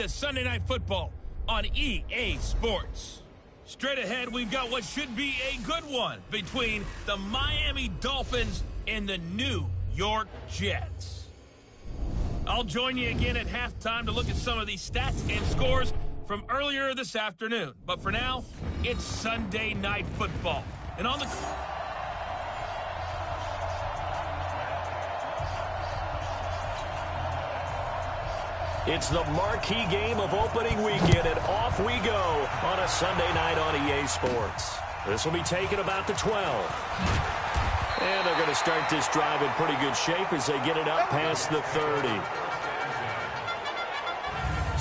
Sunday Night Football on EA Sports. Straight ahead, we've got what should be a good one between the Miami Dolphins and the New York Jets. I'll join you again at halftime to look at some of these stats and scores from earlier this afternoon. But for now, it's Sunday Night Football. And on the... It's the marquee game of opening weekend, and off we go on a Sunday night on EA Sports. This will be taken about the 12. And they're going to start this drive in pretty good shape as they get it up past the 30.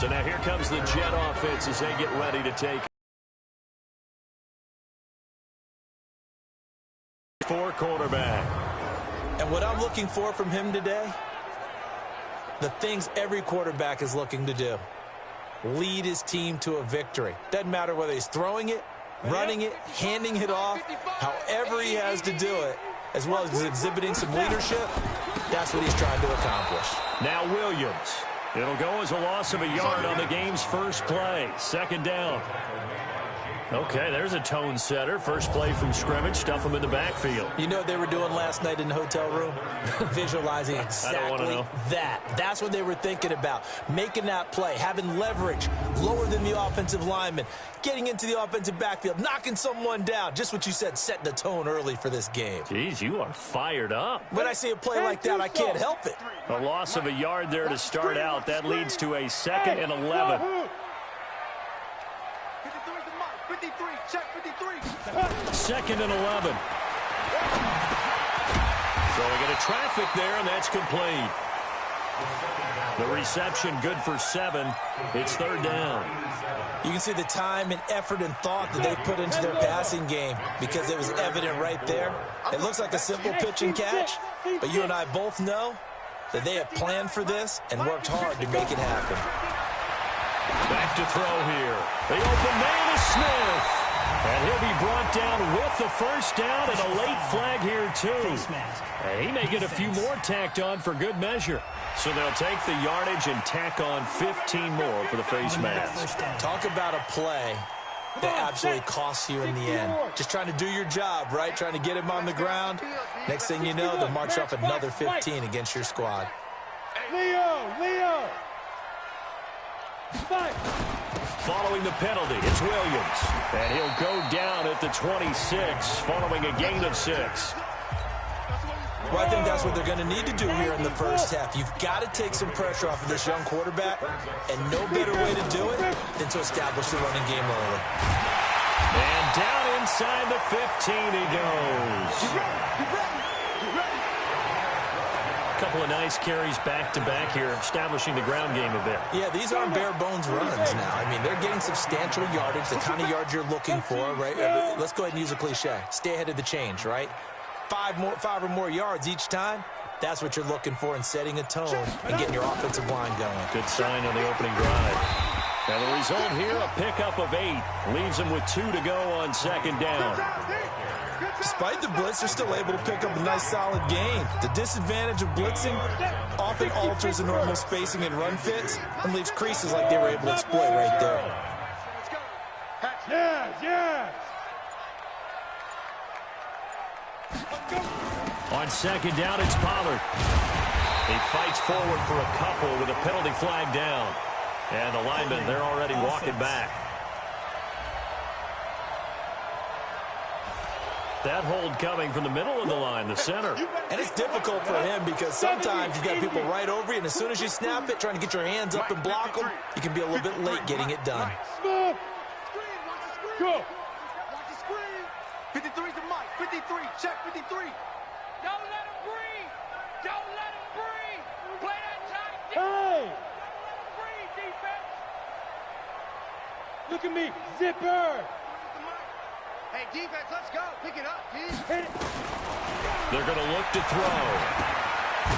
So now here comes the Jet offense as they get ready to take for quarterback. And what I'm looking for from him today, the things every quarterback is looking to do. Lead his team to a victory. Doesn't matter whether he's throwing it, running it, handing it off, however he has to do it, as well as exhibiting some leadership, that's what he's trying to accomplish. Now Williams. It'll go as a loss of a yard on the game's first play. Second down. Okay, there's a tone setter. First play from scrimmage. Stuff them in the backfield. You know what they were doing last night in the hotel room? Visualizing exactly that. That's what they were thinking about. Making that play, having leverage, lower than the offensive lineman, getting into the offensive backfield, knocking someone down. Just what you said, setting the tone early for this game. Jeez, you are fired up. When I see a play like that, I can't help it. A loss of a yard there to start out. That leads to a 2nd and 11. 53, check 53. 2nd and 11. Throwing into traffic there, and that's complete. The reception good for 7. It's 3rd down. You can see the time and effort and thought that they put into their passing game because it was evident right there. It looks like a simple pitch and catch, but you and I both know that they have planned for this and worked hard to make it happen. Back to throw here. The open man is Smith. And he'll be brought down with the first down and a late flag here, too. And he may get a few more tacked on for good measure. So they'll take the yardage and tack on 15 more for the face mask. Talk about a play that absolutely costs you in the end. Just trying to do your job, right? Trying to get him on the ground. Next thing you know, they'll march up another 15 against your squad. Leo! Following the penalty, it's Williams. And he'll go down at the 26, following a gain of 6. Well, I think that's what they're going to need to do here in the first half. You've got to take some pressure off of this young quarterback, and no better way to do it than to establish the running game early. And down inside the 15 he goes. Couple of nice carries back-to-back here, establishing the ground game a bit. Yeah, these aren't bare-bones runs now. I mean, they're getting substantial yardage, the kind of yards you're looking for, right? Let's go ahead and use a cliche. Stay ahead of the change, right? 5 or more yards each time, that's what you're looking for in setting a tone and getting your offensive line going. Good sign on the opening drive. And the result here, a pickup of 8. Leaves them with 2 to go on 2nd down. Despite the blitz, they're still able to pick up a nice, solid gain. The disadvantage of blitzing often alters the normal spacing and run fits and leaves creases like they were able to exploit right there. Yes! On 2nd down, it's Pollard. He fights forward for a couple with a penalty flag down. And the linemen, they're already walking back. That hold coming from the middle of the line, the center. And it's difficult for him because sometimes you've got people right over you, and as soon as you snap it, trying to get your hands up and block them, you can be a little bit late getting it done. Go! 53's the mic. 53. Check 53. Don't let him breathe. Don't let him breathe. Play that tight. Hey! Breathe, defense. Look at me. Zipper! Hey, defense, let's go. Pick it up, dude. Hit it. They're going to look to throw.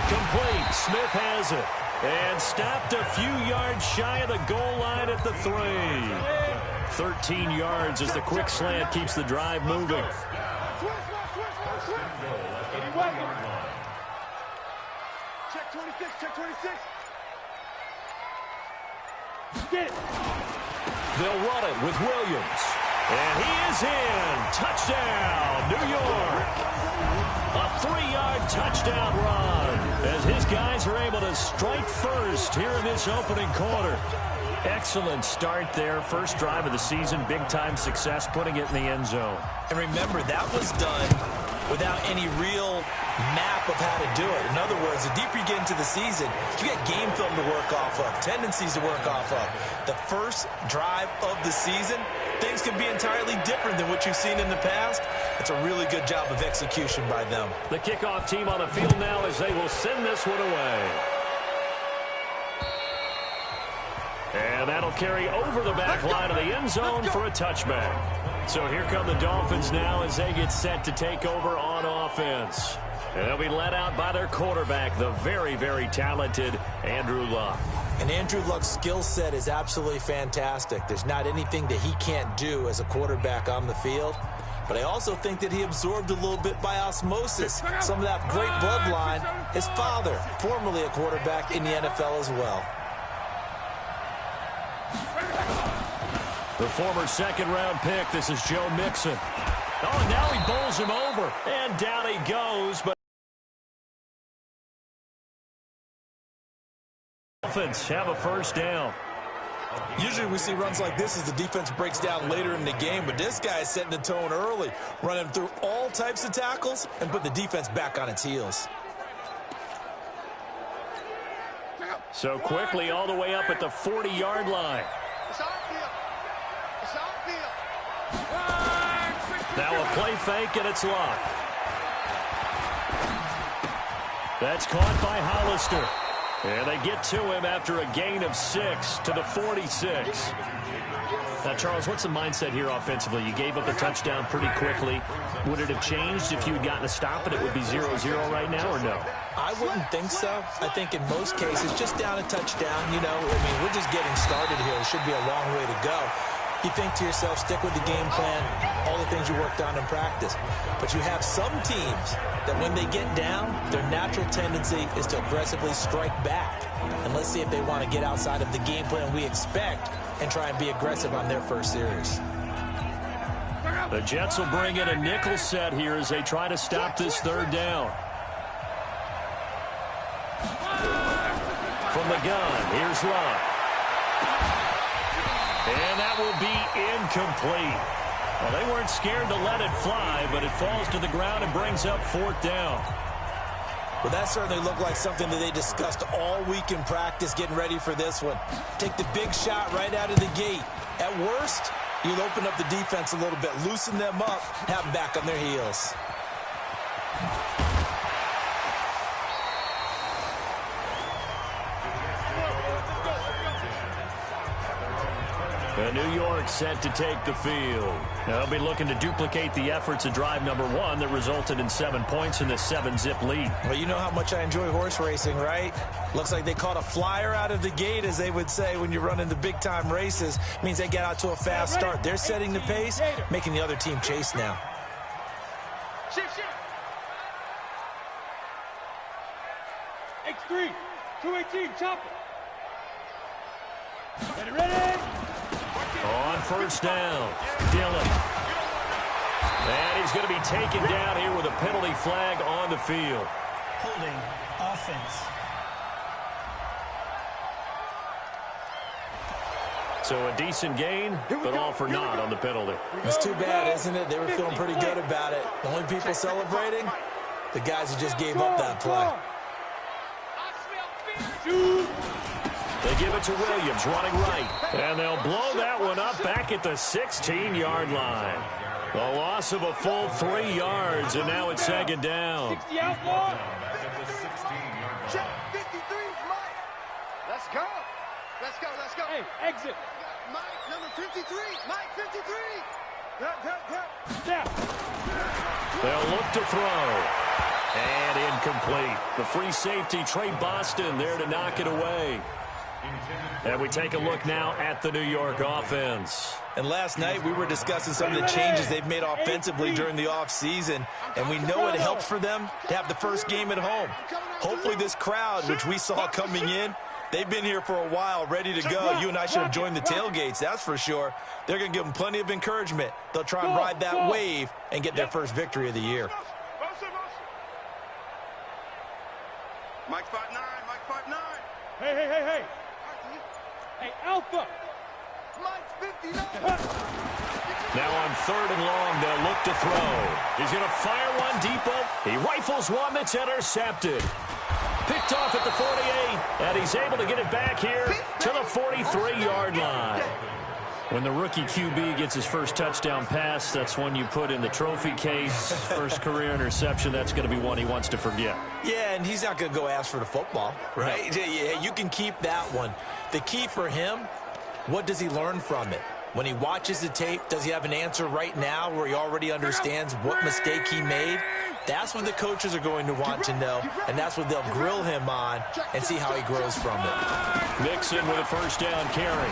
Complete. Smith has it. And stopped a few yards shy of the goal line at the 3. 13 yards as the quick slant keeps the drive moving. Check 26. Check 26. Get it. They'll run it with Williams. And he is in. Touchdown, New York. A 3-yard touchdown run as his guys are able to strike first here in this opening quarter. Excellent start there. First drive of the season. Big-time success putting it in the end zone. And remember, that was done without any real map of how to do it. In other words, the deeper you get into the season, you get game film to work off of, tendencies to work off of. The first drive of the season, things can be entirely different than what you've seen in the past. It's a really good job of execution by them. The kickoff team on the field now as they will send this one away. And that'll carry over the back line of the end zone for a touchback. So here come the Dolphins now as they get set to take over on offense. And they'll be led out by their quarterback, the very, very talented Andrew Luck. And Andrew Luck's skill set is absolutely fantastic. There's not anything that he can't do as a quarterback on the field. But I also think that he absorbed a little bit by osmosis some of that great bloodline. His father, formerly a quarterback in the NFL as well. The former second-round pick, this is Joe Mixon. Oh, and now he bowls him over. And down he goes, but Dolphins have a first down. Usually we see runs like this as the defense breaks down later in the game, but this guy is setting the tone early, running through all types of tackles and put the defense back on its heels. So quickly all the way up at the 40-yard line. Now a play fake, and it's Luck. That's caught by Hollister. And they get to him after a gain of 6 to the 46. Now, Charles, what's the mindset here offensively? You gave up a touchdown pretty quickly. Would it have changed if you had gotten a stop and it would be 0-0 right now, or no? I wouldn't think so. I think in most cases, just down a touchdown, you know, I mean, we're just getting started here. It should be a long way to go. You think to yourself, stick with the game plan, all the things you worked on in practice. But you have some teams that when they get down, their natural tendency is to aggressively strike back. And let's see if they want to get outside of the game plan we expect and try and be aggressive on their first series. The Jets will bring in a nickel set here as they try to stop this third down. From the gun, here's Luck. And that will be incomplete. Well, they weren't scared to let it fly, but it falls to the ground and brings up fourth down. Well, that certainly looked like something that they discussed all week in practice getting ready for this one. Take the big shot right out of the gate. At worst, you'll open up the defense a little bit, loosen them up, have them back on their heels. And New York set to take the field. They'll be looking to duplicate the efforts of drive number 1 that resulted in 7 points in the 7-zip lead. Well, you know how much I enjoy horse racing, right? Looks like they caught a flyer out of the gate, as they would say when you're running the big-time races. Means they get out to a fast start. They're setting the pace, making the other team chase now. X3, 218, chopper. Ready. On first down, Dillon. And he's going to be taken down here with a penalty flag on the field. Holding offense. So a decent gain, but all for naught on the penalty. It's too bad, isn't it? They were feeling pretty good about it. The only people celebrating, the guys who just gave up that play. They give it to Williams, running right. And they'll blow that one up back at the 16-yard line. The loss of a full 3 yards, and now it's second down. 60 outlaw. Check 53, Mike. Let's go. Let's go. Let's go. Hey, exit. Mike, number 53. Mike, 53. Step. They'll look to throw. And incomplete. The free safety, Trey Boston, there to knock it away. And we take a look now at the New York offense. And last night we were discussing some of the changes they've made offensively during the offseason, and we know it helps for them to have the first game at home. Hopefully this crowd, which we saw coming in, They've been here for a while, ready to go. You and I should have joined the tailgates, that's for sure. They're going to give them plenty of encouragement. They'll try and ride that wave and get their first victory of the year. Mike 5'9", Mike 5'9". Hey. Hey, Alpha. Mike 59. Now on 3rd and long, they'll look to throw. He's going to fire one deep up. He rifles one that's intercepted. Picked off at the 48, and he's able to get it back here to the 43-yard line. When the rookie QB gets his first touchdown pass, that's one you put in the trophy case. First career interception, that's going to be one he wants to forget. Yeah, and he's not going to go ask for the football, right? No. Yeah, you can keep that one. The key for him, what does he learn from it? When he watches the tape, does he have an answer right now where he already understands what mistake he made? That's what the coaches are going to want to know, and that's what they'll grill him on and see how he grows from it. Mixon with a first down carry.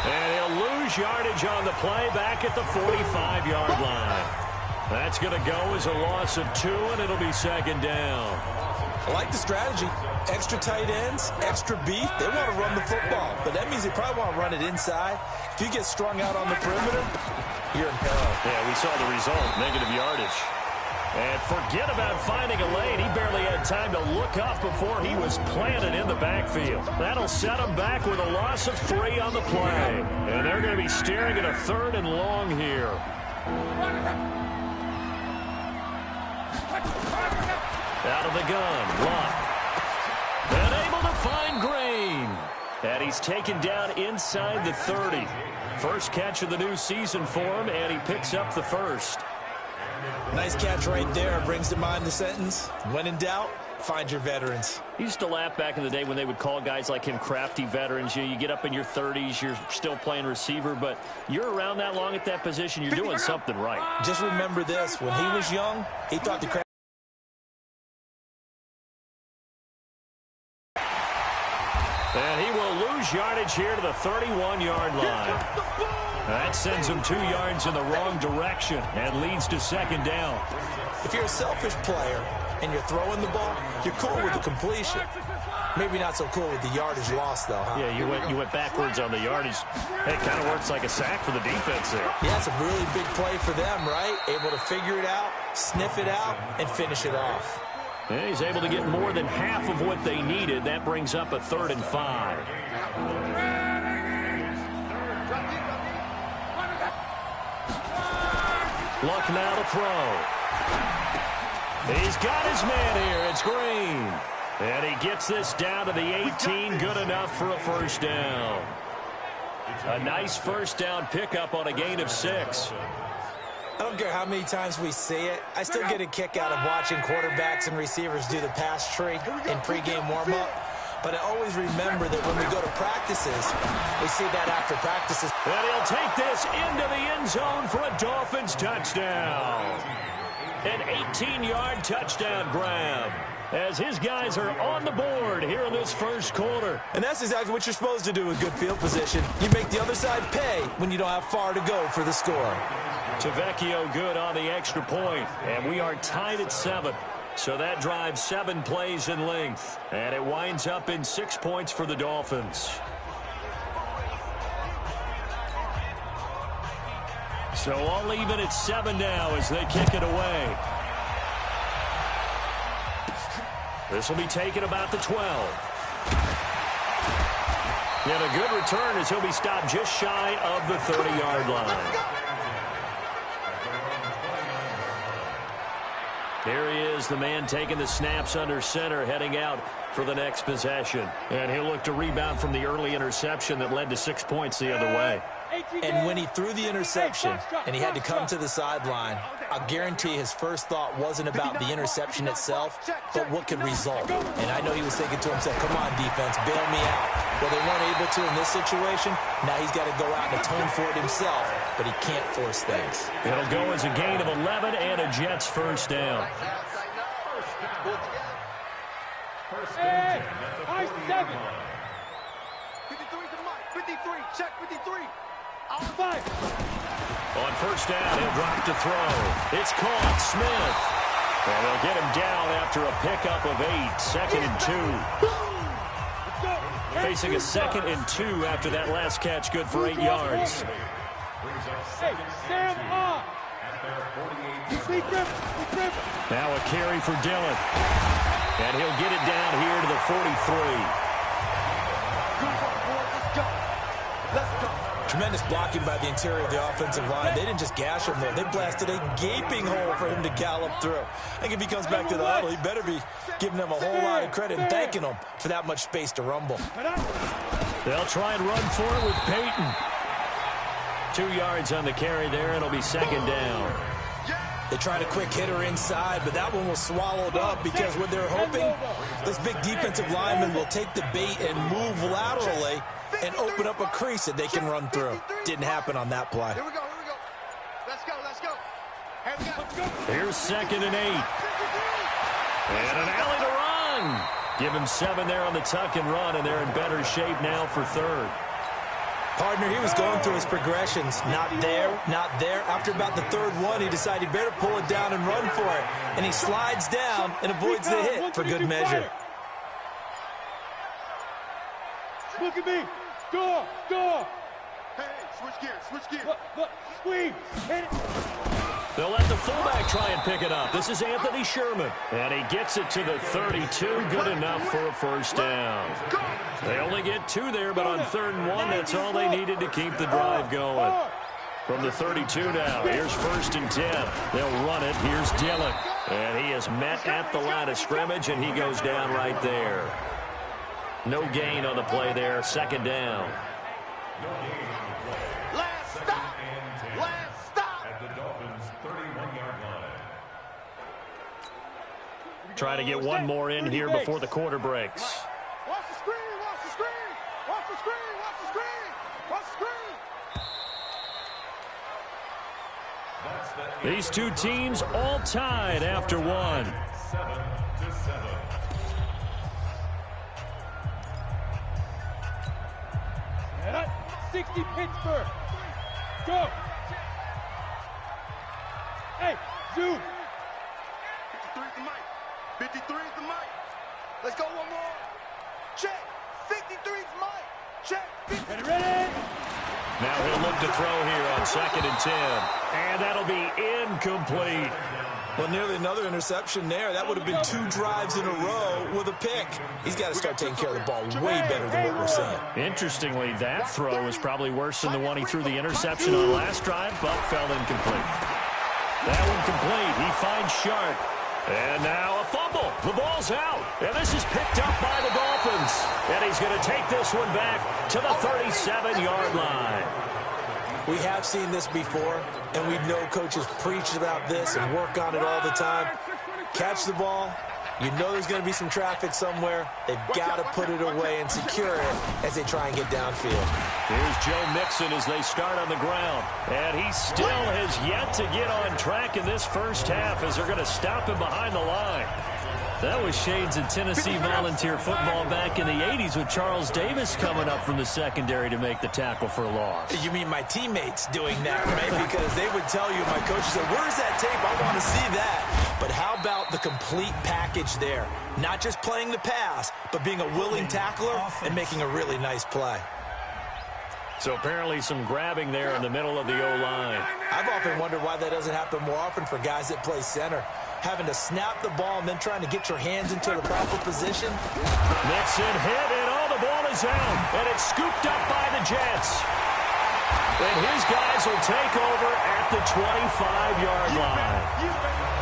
And he'll lose yardage on the play back at the 45-yard line. That's going to go as a loss of 2, and it'll be 2nd down. I like the strategy. Extra tight ends, extra beef. They want to run the football, but that means they probably want to run it inside. If you get strung out on the perimeter, you're in peril. Yeah, we saw the result, negative yardage. And forget about finding a lane. He barely had time to look up before he was planted in the backfield. That'll set him back with a loss of 3 on the play. And they're going to be staring at a 3rd and long here. Out of the gun, Luck. And able to find Green. And he's taken down inside the 30. First catch of the new season for him, and he picks up the first. Nice catch right there. Brings to mind the sentence, when in doubt, find your veterans. He used to laugh back in the day when they would call guys like him crafty veterans. You get up in your 30s, you're still playing receiver, but you're around that long at that position, you're doing something right. Just remember this, when he was young, he thought the crafty. And he will lose yardage here to the 31-yard line. That sends him 2 yards in the wrong direction and leads to 2nd down. If you're a selfish player and you're throwing the ball, you're cool with the completion. Maybe not so cool with the yardage loss, though, huh? Yeah, you went backwards on the yardage. It kind of works like a sack for the defense there. Yeah, it's a really big play for them, right? Able to figure it out, sniff it out, and finish it off. And he's able to get more than half of what they needed. That brings up a 3rd and 5. Luck now to throw. He's got his man here. It's Green. And he gets this down to the 18. Good enough for a first down. A nice first down pickup on a gain of 6. I don't care how many times we see it. I still get a kick out of watching quarterbacks and receivers do the pass tree in pregame warm-up. But I always remember that when we go to practices, we see that after practices. And he'll take this into the end zone for a Dolphins touchdown. An 18-yard touchdown grab as his guys are on the board here in this first quarter. And that's exactly what you're supposed to do with good field position. You make the other side pay when you don't have far to go for the score. Tavecchio good on the extra point, and we are tied at 7. So that drives 7 plays in length, and it winds up in 6 points for the Dolphins. So all even at 7 now as they kick it away. This will be taken about the 12. And a good return as he'll be stopped just shy of the 30-yard line. Here he is, the man taking the snaps under center, heading out for the next possession. And he'll look to rebound from the early interception that led to 6 points the other way. And when he threw the interception and he had to come to the sideline, I'll guarantee his first thought wasn't about the interception itself, but what could result. And I know he was thinking to himself, come on, defense, bail me out. Well, they weren't able to in this situation. Now he's got to go out and atone for it himself, but he can't force things. It'll go as a gain of 11 and a Jets first down. Hey, I 7. 53 to Mike. 53. Check 53. Out 5. On first down, he'll drop to throw. It's caught. Smith. And they'll get him down after a pickup of 8. Second and 2. Facing a 2nd and 2 after that last catch, good for 8 yards. Hey, stand up. Now a carry for Dillon. And he'll get it down here to the 43. Tremendous blocking by the interior of the offensive line. They didn't just gash him there. They blasted a gaping hole for him to gallop through. I think if he comes back to the huddle, he better be giving them a whole lot of credit and thanking them for that much space to rumble. They'll try and run for it with Peyton. 2 yards on the carry there, and it'll be 2nd down. They tried a quick hitter inside, but that one was swallowed up because what they're hoping, this big defensive lineman will take the bait and move laterally and open up a crease that they can run through. Didn't happen on that play. Here we go, here we go. Let's go, let's go. Here we go. Here's 2nd and 8. And an alley to run. Give him 7 there on the tuck and run, and they're in better shape now for 3rd. Partner, he was going through his progressions. Not there, not there. After about the 3rd one, he decided he better pull it down and run for it. And he slides down and avoids the hit for good measure. Look at me. Door, door. Hey, switch gears, switch gears. Look, squeeze. Hit it. They'll let the fullback try and pick it up. This is Anthony Sherman. And he gets it to the 32. Good enough for a 1st down. They only get 2 there, but on 3rd and 1, that's all they needed to keep the drive going. From the 32 now, here's 1st and 10. They'll run it. Here's Dillon. And he is met at the line of scrimmage, and he goes down right there. No gain on the play there. 2nd down. Last stop. Last stop. At the Dolphins' 31-yard line. Trying to get one more in here before the quarter breaks. Watch the screen, watch the screen. Watch the screen, watch the screen. Watch the screen. These two teams all tied after 1. 7-7. 60 Pittsburgh. Go. Hey, zoom. 53 is the mic. 53 is the mic. Let's go one more. Check. 53 is mic. Check. Ready? Now he'll look to throw here on 2nd and 10. And that'll be incomplete. Well, nearly another interception there. That would have been 2 drives in a row with a pick. He's got to start taking care of the ball way better than what we're seeing. Interestingly, that throw was probably worse than the one he threw the interception on last drive, but fell incomplete. That one complete. He finds Sharp. And now a fumble. The ball's out. And this is picked up by the Dolphins. And he's going to take this one back to the 37-yard line. We have seen this before, and we know coaches preach about this and work on it all the time. Catch the ball. You know there's going to be some traffic somewhere. They've got to put it away and secure it as they try and get downfield. Here's Joe Mixon as they start on the ground. And he still has yet to get on track in this first half as they're going to stop him behind the line. That was shades of Tennessee volunteer football back in the 80s with Charles Davis coming up from the secondary to make the tackle for a loss. You mean my teammates doing that, right? Because they would tell you, my coach said, where's that tape? I want to see that. But how about the complete package there? Not just playing the pass, but being a willing tackler and making a really nice play. So apparently some grabbing there in the middle of the O-line. I've often wondered why that doesn't happen more often for guys that play center. Having to snap the ball and then trying to get your hands into the proper position. Mixon hit, and the ball is out. And it's scooped up by the Jets. And his guys will take over at the 25-yard line.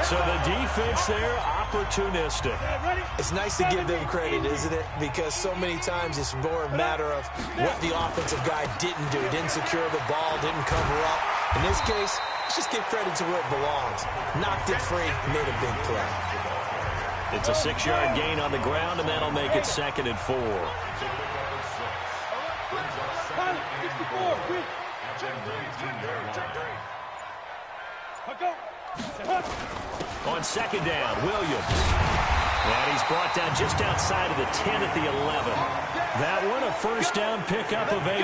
So the defense there, opportunistic. It's nice to give them credit, isn't it? Because so many times it's more a matter of what the offensive guy didn't do. Didn't secure the ball, didn't cover up. In this case, let's just give credit to where it belongs. Knocked it free, made a big play. It's a 6-yard gain on the ground, and that'll make it 2nd and 4. On 2nd down, Williams. And he's brought down just outside of the 10 at the 11. That one a first down pickup of 8.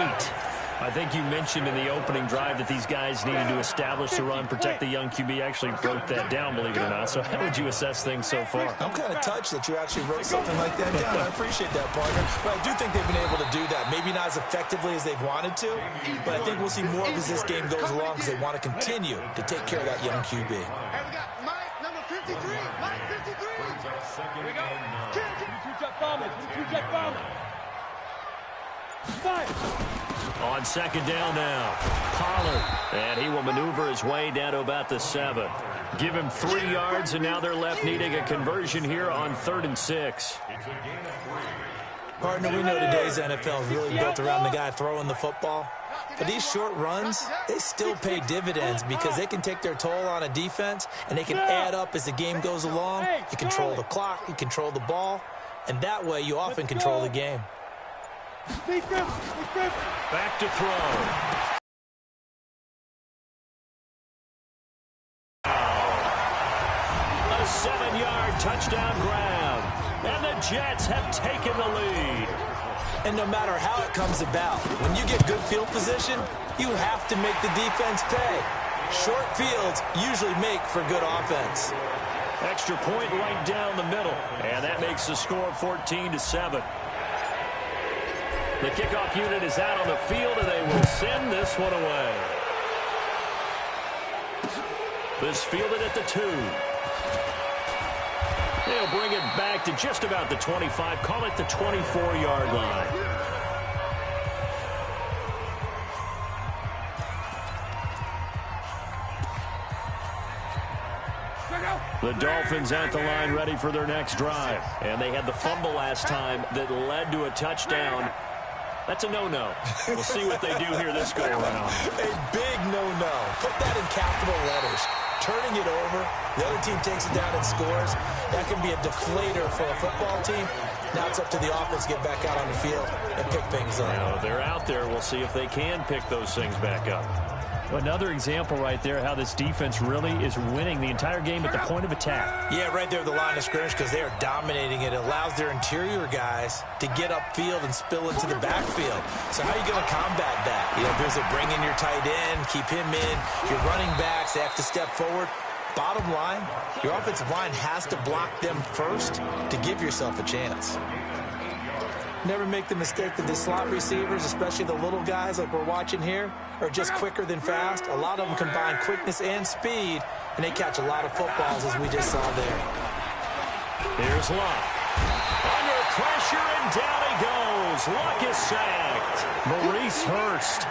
I think you mentioned in the opening drive that these guys needed to establish the run, protect the young QB. Actually wrote that down, believe it or not. So how would you assess things so far? I'm kind of touched that you actually wrote something like that down. I appreciate that, partner. But I do think they've been able to do that. Maybe not as effectively as they've wanted to, but I think we'll see more of as this game goes along because they want to continue to take care of that young QB. Hey, we got Mike, number 53. Mike, 53. Here we go. Two-jet bombers. Two-jet bombers. Fire. On second down now, Pollard, and he will maneuver his way down to about the 7. Give him 3 yards, and now they're left needing a conversion here on 3rd and 6. Partner, we know today's NFL is really built around the guy throwing the football. But these short runs, they still pay dividends because they can take their toll on a defense, and they can add up as the game goes along. You control the clock, you control the ball, and that way you often control the game. Back to throw. A 7-yard touchdown grab. And the Jets have taken the lead. And no matter how it comes about, when you get good field position, you have to make the defense pay. Short fields usually make for good offense. Extra point right down the middle. And that makes the score 14-7. The kickoff unit is out on the field, and they will send this one away. This fielded at the 2. They'll bring it back to just about the 25. Call it the 24-yard line. The Dolphins at the line ready for their next drive. And they had the fumble last time that led to a touchdown. That's a no-no. We'll see what they do here this go-around. A big no-no. Put that in capital letters. Turning it over, the other team takes it down and scores. That can be a deflator for a football team. Now it's up to the offense to get back out on the field and pick things up. Now, they're out there. We'll see if they can pick those things back up. Another example right there how this defense really is winning the entire game at the point of attack. Yeah, right there at the line of scrimmage because they are dominating it. It allows their interior guys to get upfield and spill into the backfield. So how are you going to combat that? You know, there's a bring in your tight end, keep him in. Your running backs, they have to step forward. Bottom line, your offensive line has to block them first to give yourself a chance. Never make the mistake that the slot receivers, especially the little guys like we're watching here, are just quicker than fast. A lot of them combine quickness and speed, and they catch a lot of footballs, as we just saw there. Here's Luck. Under pressure, and down he goes. Luck is sacked. Maurice Hurst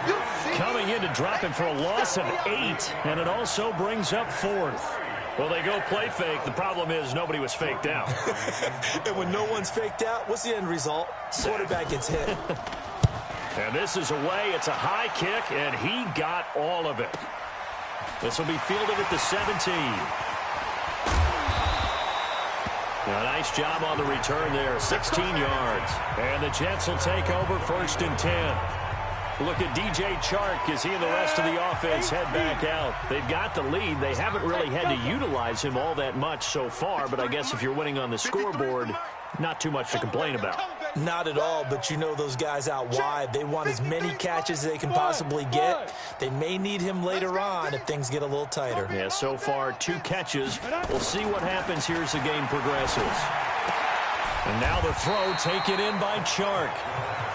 coming in to drop him for a loss of 8, and it also brings up 4th. Well, they go play fake. The problem is nobody was faked out. And when no one's faked out, what's the end result? Quarterback gets hit. And this is away. It's a high kick, and he got all of it. This will be fielded at the 17. Now, nice job on the return there. 16 yards. And the Jets will take over 1st and 10. Look at DJ Chark as he and the rest of the offense head back out. They've got the lead. They haven't really had to utilize him all that much so far, but I guess if you're winning on the scoreboard, not too much to complain about. Not at all, but you know those guys out wide. They want as many catches as they can possibly get. They may need him later on if things get a little tighter. Yeah, so far 2 catches. We'll see what happens here as the game progresses. And now the throw taken in by Chark.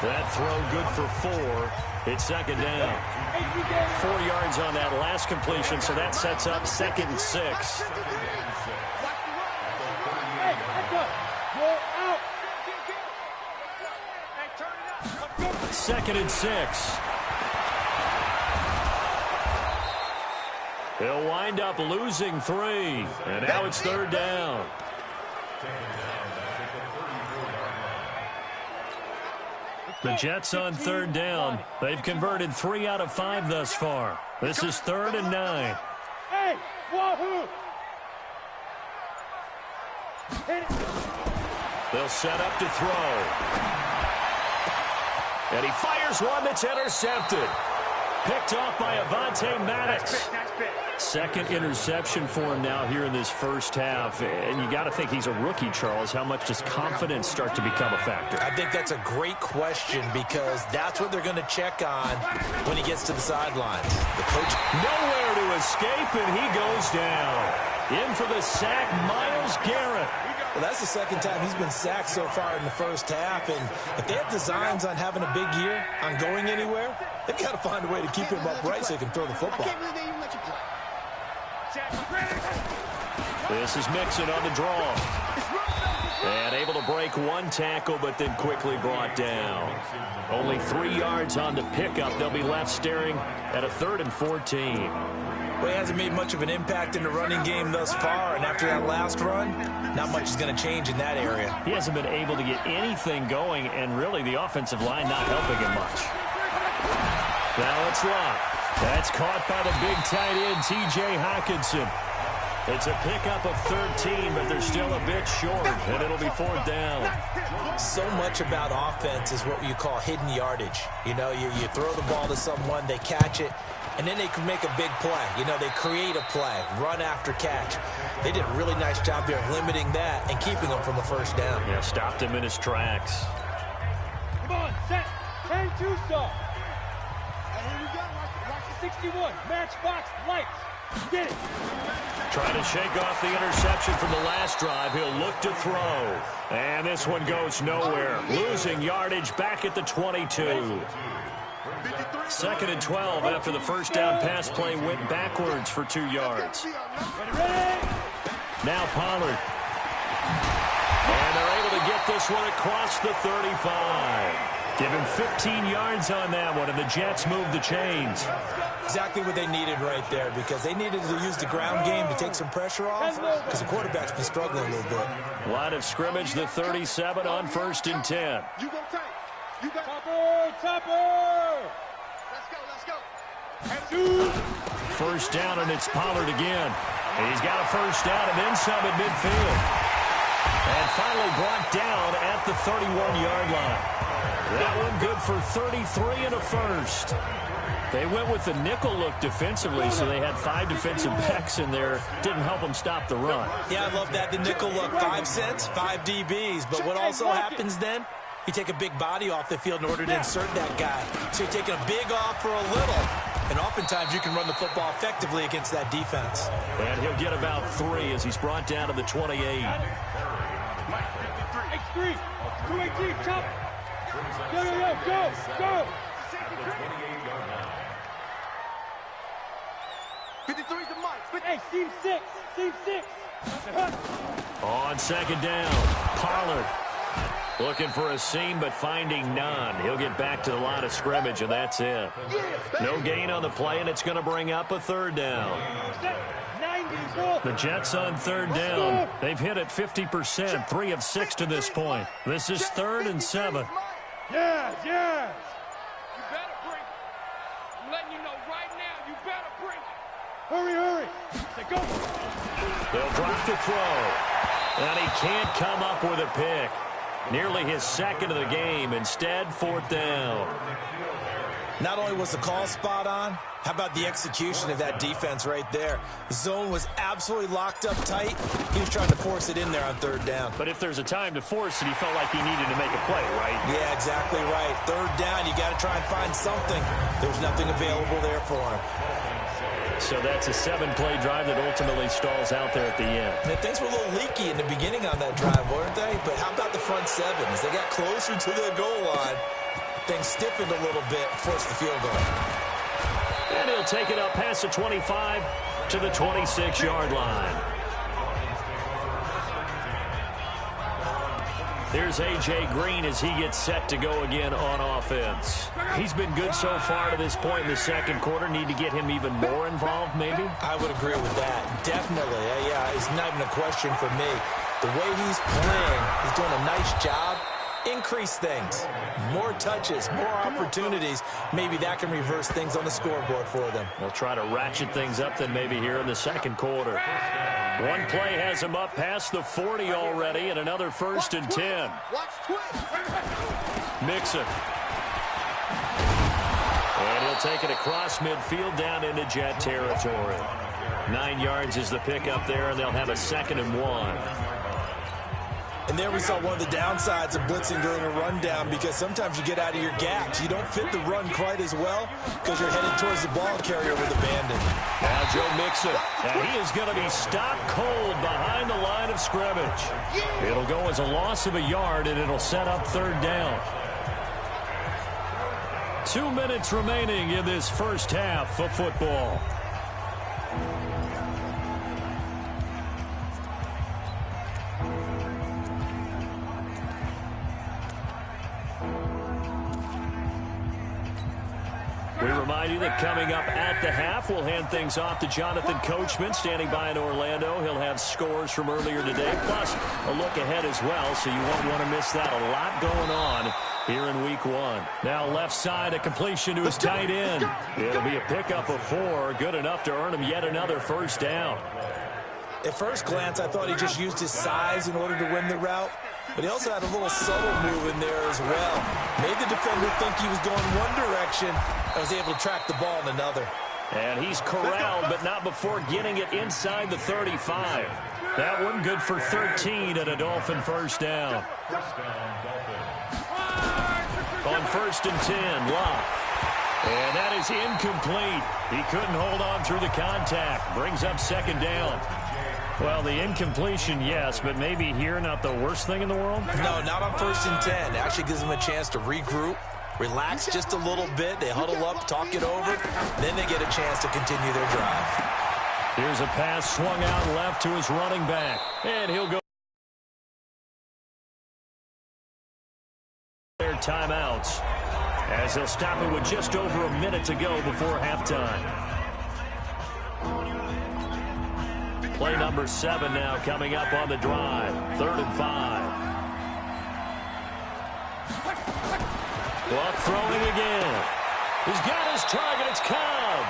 That throw good for 4. It's 2nd down. 4 yards on that last completion, so that sets up 2nd and 6. 2nd and 6. They'll wind up losing 3, and now it's 3rd down. The Jets on 3rd down. They've converted 3 out of 5 thus far. This is 3rd and 9. Hey, wahoo! They'll set up to throw. And he fires one that's intercepted. Picked off by Avonte Maddox. Second interception for him now here in this first half. And you got to think he's a rookie, Charles. How much does confidence start to become a factor? I think that's a great question because that's what they're going to check on when he gets to the sidelines. The coach nowhere to escape, and he goes down. In for the sack, Myles Garrett. Well, that's the second time he's been sacked so far in the first half. And if they have designs on having a big year, on going anywhere, they've got to find a way to keep him upright so he can throw the football. This is Mixon on the draw. And able to break one tackle, but then quickly brought down. Only 3 yards on the pickup. They'll be left staring at a 3rd and 14. Well, he hasn't made much of an impact in the running game thus far, and after that last run, not much is going to change in that area. He hasn't been able to get anything going, and really the offensive line not helping him much. Now it's Locke. That's caught by the big tight end, T.J. Hockenson. It's a pickup of 13, but they're still a bit short, and it'll be 4th down. So much about offense is what you call hidden yardage. You know, you throw the ball to someone, they catch it, and then they can make a big play. You know, they create a play, run after catch. They did a really nice job there of limiting that and keeping him from a first down. Yeah, stopped him in his tracks. Come on, set. 10-2 stop. And here we go. Watch the 61. Matchbox lights. Get it. Trying to shake off the interception from the last drive. He'll look to throw. And this one goes nowhere. Losing yardage back at the 22. 2nd and 12 after the first down pass play went backwards for 2 yards. Now Pollard. And they're able to get this one across the 35. Give him 15 yards on that one, and the Jets move the chains. Exactly what they needed right there, because they needed to use the ground game to take some pressure off, because the quarterback's been struggling a little bit. Line of scrimmage, the 37 on 1st and 10. You go tight. You got Topper! Let's go. First down, and it's Pollard again. And he's got a first down and then some at midfield. And finally brought down at the 31-yard line. That one good for 33 and a first. They went with the nickel look defensively, so they had 5 defensive backs in there. Didn't help them stop the run. Yeah, I love that. The nickel look, 5 cents, 5 DBs. But what also happens then, you take a big body off the field in order to insert that guy. So you're taking a big off for a little. And oftentimes you can run the football effectively against that defense. And he'll get about 3 as he's brought down to the 28. X3, 218, chop. Go. 53's the mic. Hey, seam 6. On 2nd down, Pollard looking for a seam but finding none. He'll get back to the line of scrimmage, and that's it. No gain on the play, and it's going to bring up a 3rd down. The Jets on 3rd down. They've hit it 50%, 3 of 6 to this point. This is 3rd and 7. Yes. You better bring it. I'm letting you know right now, you better bring it. Hurry. Go. They'll drop the throw. And he can't come up with a pick. Nearly his 2nd of the game. Instead, 4th down. Not only was the call spot on, how about the execution of that defense right there? The zone was absolutely locked up tight. He was trying to force it in there on 3rd down. But if there's a time to force it, he felt like he needed to make a play, right? Yeah, exactly right. 3rd down, you got to try and find something. There's nothing available there for him. So that's a 7-play drive that ultimately stalls out there at the end. And things were a little leaky in the beginning on that drive, weren't they? But how about the front 7? As they got closer to the goal line, things stiffened a little bit, forced the field goal. And he'll take it up past the 25 to the 26-yard line. Here's A.J. Green as he gets set to go again on offense. He's been good so far to this point in the 2nd quarter. Need to get him even more involved, maybe? I would agree with that. Definitely. Yeah, it's not even a question for me. The way he's playing, he's doing a nice job. Increase things. More touches, more opportunities. Maybe that can reverse things on the scoreboard for them. They'll try to ratchet things up then maybe here in the 2nd quarter. One play has him up past the 40 already, and another 1st and 10. Mixon. And he'll take it across midfield down into Jet territory. 9 yards is the pickup there, and they'll have a 2nd and 1. And there we saw one of the downsides of blitzing during a rundown, because sometimes you get out of your gaps. You don't fit the run quite as well because you're headed towards the ball carrier with abandon. Now Joe Mixon, and he is going to be stopped cold behind the line of scrimmage. It'll go as a loss of a yard, and it'll set up 3rd down. 2 minutes remaining in this first half of football. We remind you that coming up at the half, we'll hand things off to Jonathan Coachman, standing by in Orlando. He'll have scores from earlier today, plus a look ahead as well, so you won't want to miss that. A lot going on here in Week 1. Now left side, a completion to his tight end. It'll be a pickup of 4, good enough to earn him yet another 1st down. At first glance, I thought he just used his size in order to win the route, but he also had a little subtle move in there as well. Made the defender think he was going one direction and was able to track the ball in another. And he's corralled, but not before getting it inside the 35. That one good for 13 and a Dolphin 1st down. On 1st and 10, Locke. And that is incomplete. He couldn't hold on through the contact. Brings up 2nd down. Well, the incompletion, yes, but maybe here not the worst thing in the world? No, not on 1st and 10. It actually gives them a chance to regroup, relax just a little bit. They huddle up, talk it over. Then they get a chance to continue their drive. Here's a pass swung out left to his running back. And he'll go. Their timeouts as they'll stop it with just over a minute to go before halftime. Play number 7 now coming up on the drive. 3rd and 5. Luck throwing again. He's got his target. It's Cobb.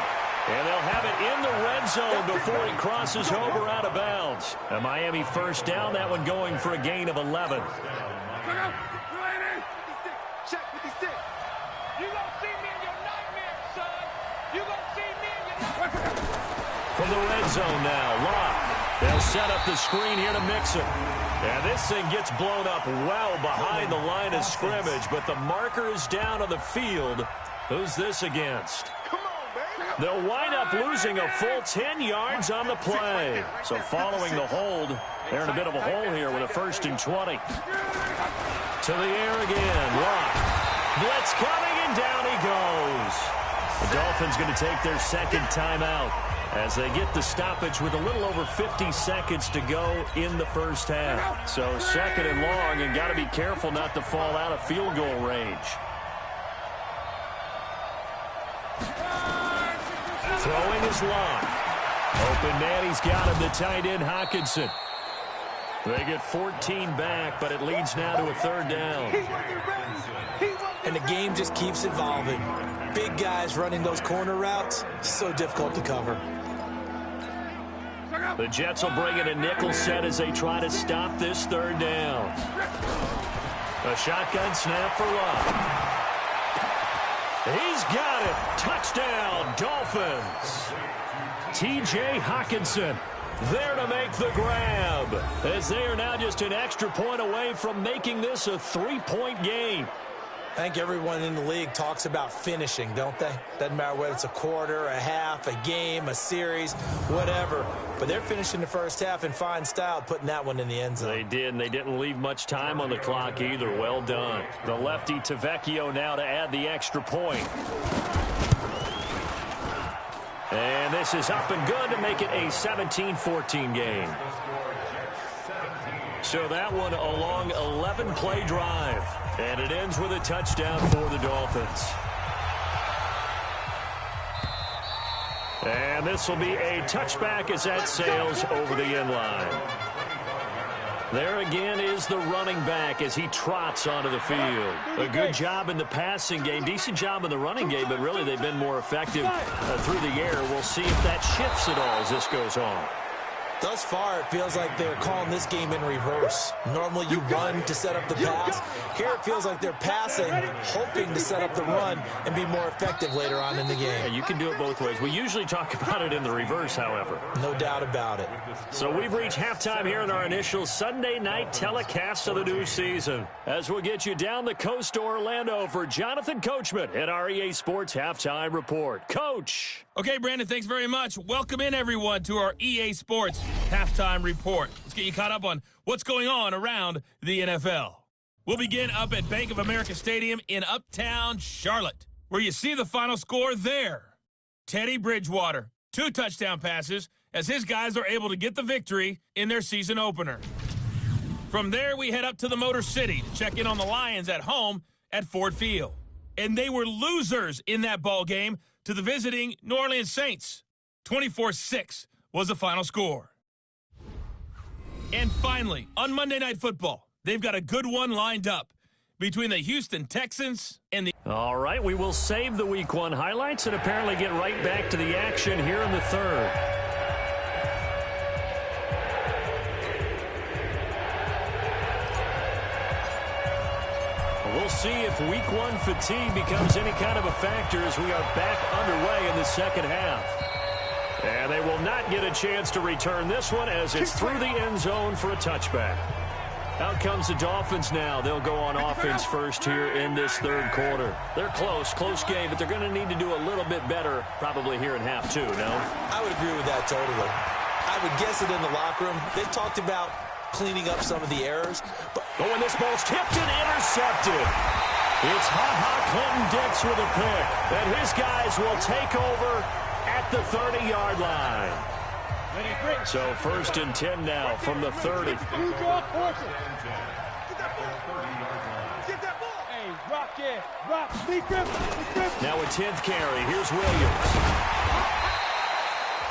And they'll have it in the red zone before he crosses over out of bounds. A Miami 1st down. That one going for a gain of 11. Check 56. You gonna see me in your nightmares, son. You gonna see me in your nightmares. From the red zone now, Locke. They'll set up the screen here to Mixon. And this thing gets blown up well behind the line of scrimmage, but the marker is down on the field. Who's this against? Come on, baby. They'll wind up losing a full 10 yards on the play. So following the hold, they're in a bit of a hole here with a 1st and 20. To the air again, Locke. Blitz coming, and down he goes. The Dolphins going to take their 2nd timeout as they get the stoppage with a little over 50 seconds to go in the first half. So 2nd and long, and got to be careful not to fall out of field goal range. Throwing is Locke. Open man, he's got him, the tight end Hockenson. They get 14 back, but it leads now to a 3rd down. And the game just keeps evolving. Big guys running those corner routes, so difficult to cover. The Jets will bring in a nickel set as they try to stop this 3rd down. A shotgun snap for Locke. He's got it. Touchdown, Dolphins. T.J. Hockenson there to make the grab, as they are now just an extra point away from making this a 3-point game. I think everyone in the league talks about finishing, don't they? Doesn't matter whether it's a quarter, a half, a game, a series, whatever. But they're finishing the first half in fine style, putting that one in the end zone. They did, and they didn't leave much time on the clock either. Well done. The lefty Tavecchio now to add the extra point. And this is up and good to make it a 17-14 game. So that one a long 11-play drive. And it ends with a touchdown for the Dolphins. And this will be a touchback as that sails over the end line. There again is the running back as he trots onto the field. A good job in the passing game, decent job in the running game, but really they've been more effective through the air. We'll see if that shifts at all as this goes on. Thus far, it feels like they're calling this game in reverse. Normally you run to set up the pass. Here it feels like they're passing, hoping to set up the run and be more effective later on in the game. Yeah, you can do it both ways. We usually talk about it in the reverse, however. No doubt about it. So we've reached halftime here in our initial Sunday night telecast of the new season. As we'll get you down the coast to Orlando for Jonathan Coachman at our EA Sports Halftime Report. Coach! Okay, Brandon, thanks very much. Welcome in, everyone, to our EA Sports Halftime Report. Let's get you caught up on what's going on around the NFL. We'll begin up at Bank of America Stadium in Uptown Charlotte, where you see the final score there. Teddy Bridgewater, 2 touchdown passes, as his guys are able to get the victory in their season opener. From there, we head up to the Motor City to check in on the Lions at home at Ford Field. And they were losers in that ball game to the visiting New Orleans Saints. 24-6 was the final score. And finally, on Monday Night Football, they've got a good one lined up between the Houston Texans and the... All right, we will save the Week 1 highlights and apparently get right back to the action here in the third. We'll see if Week 1 fatigue becomes any kind of a factor as we are back underway in the second half. And they will not get a chance to return this one as it's through the end zone for a touchback. Out comes the Dolphins now. They'll go on offense first here in this third quarter. They're close game, but they're going to need to do a little bit better probably here in half 2, no? I would agree with that totally. I would guess it in the locker room. They talked about cleaning up some of the errors. But when this ball's tipped and intercepted, it's Clinton Dix with a pick. And his guys will take over at the 30-yard line. So 1st and 10 now from the 30. Now a 10th carry. Here's Williams.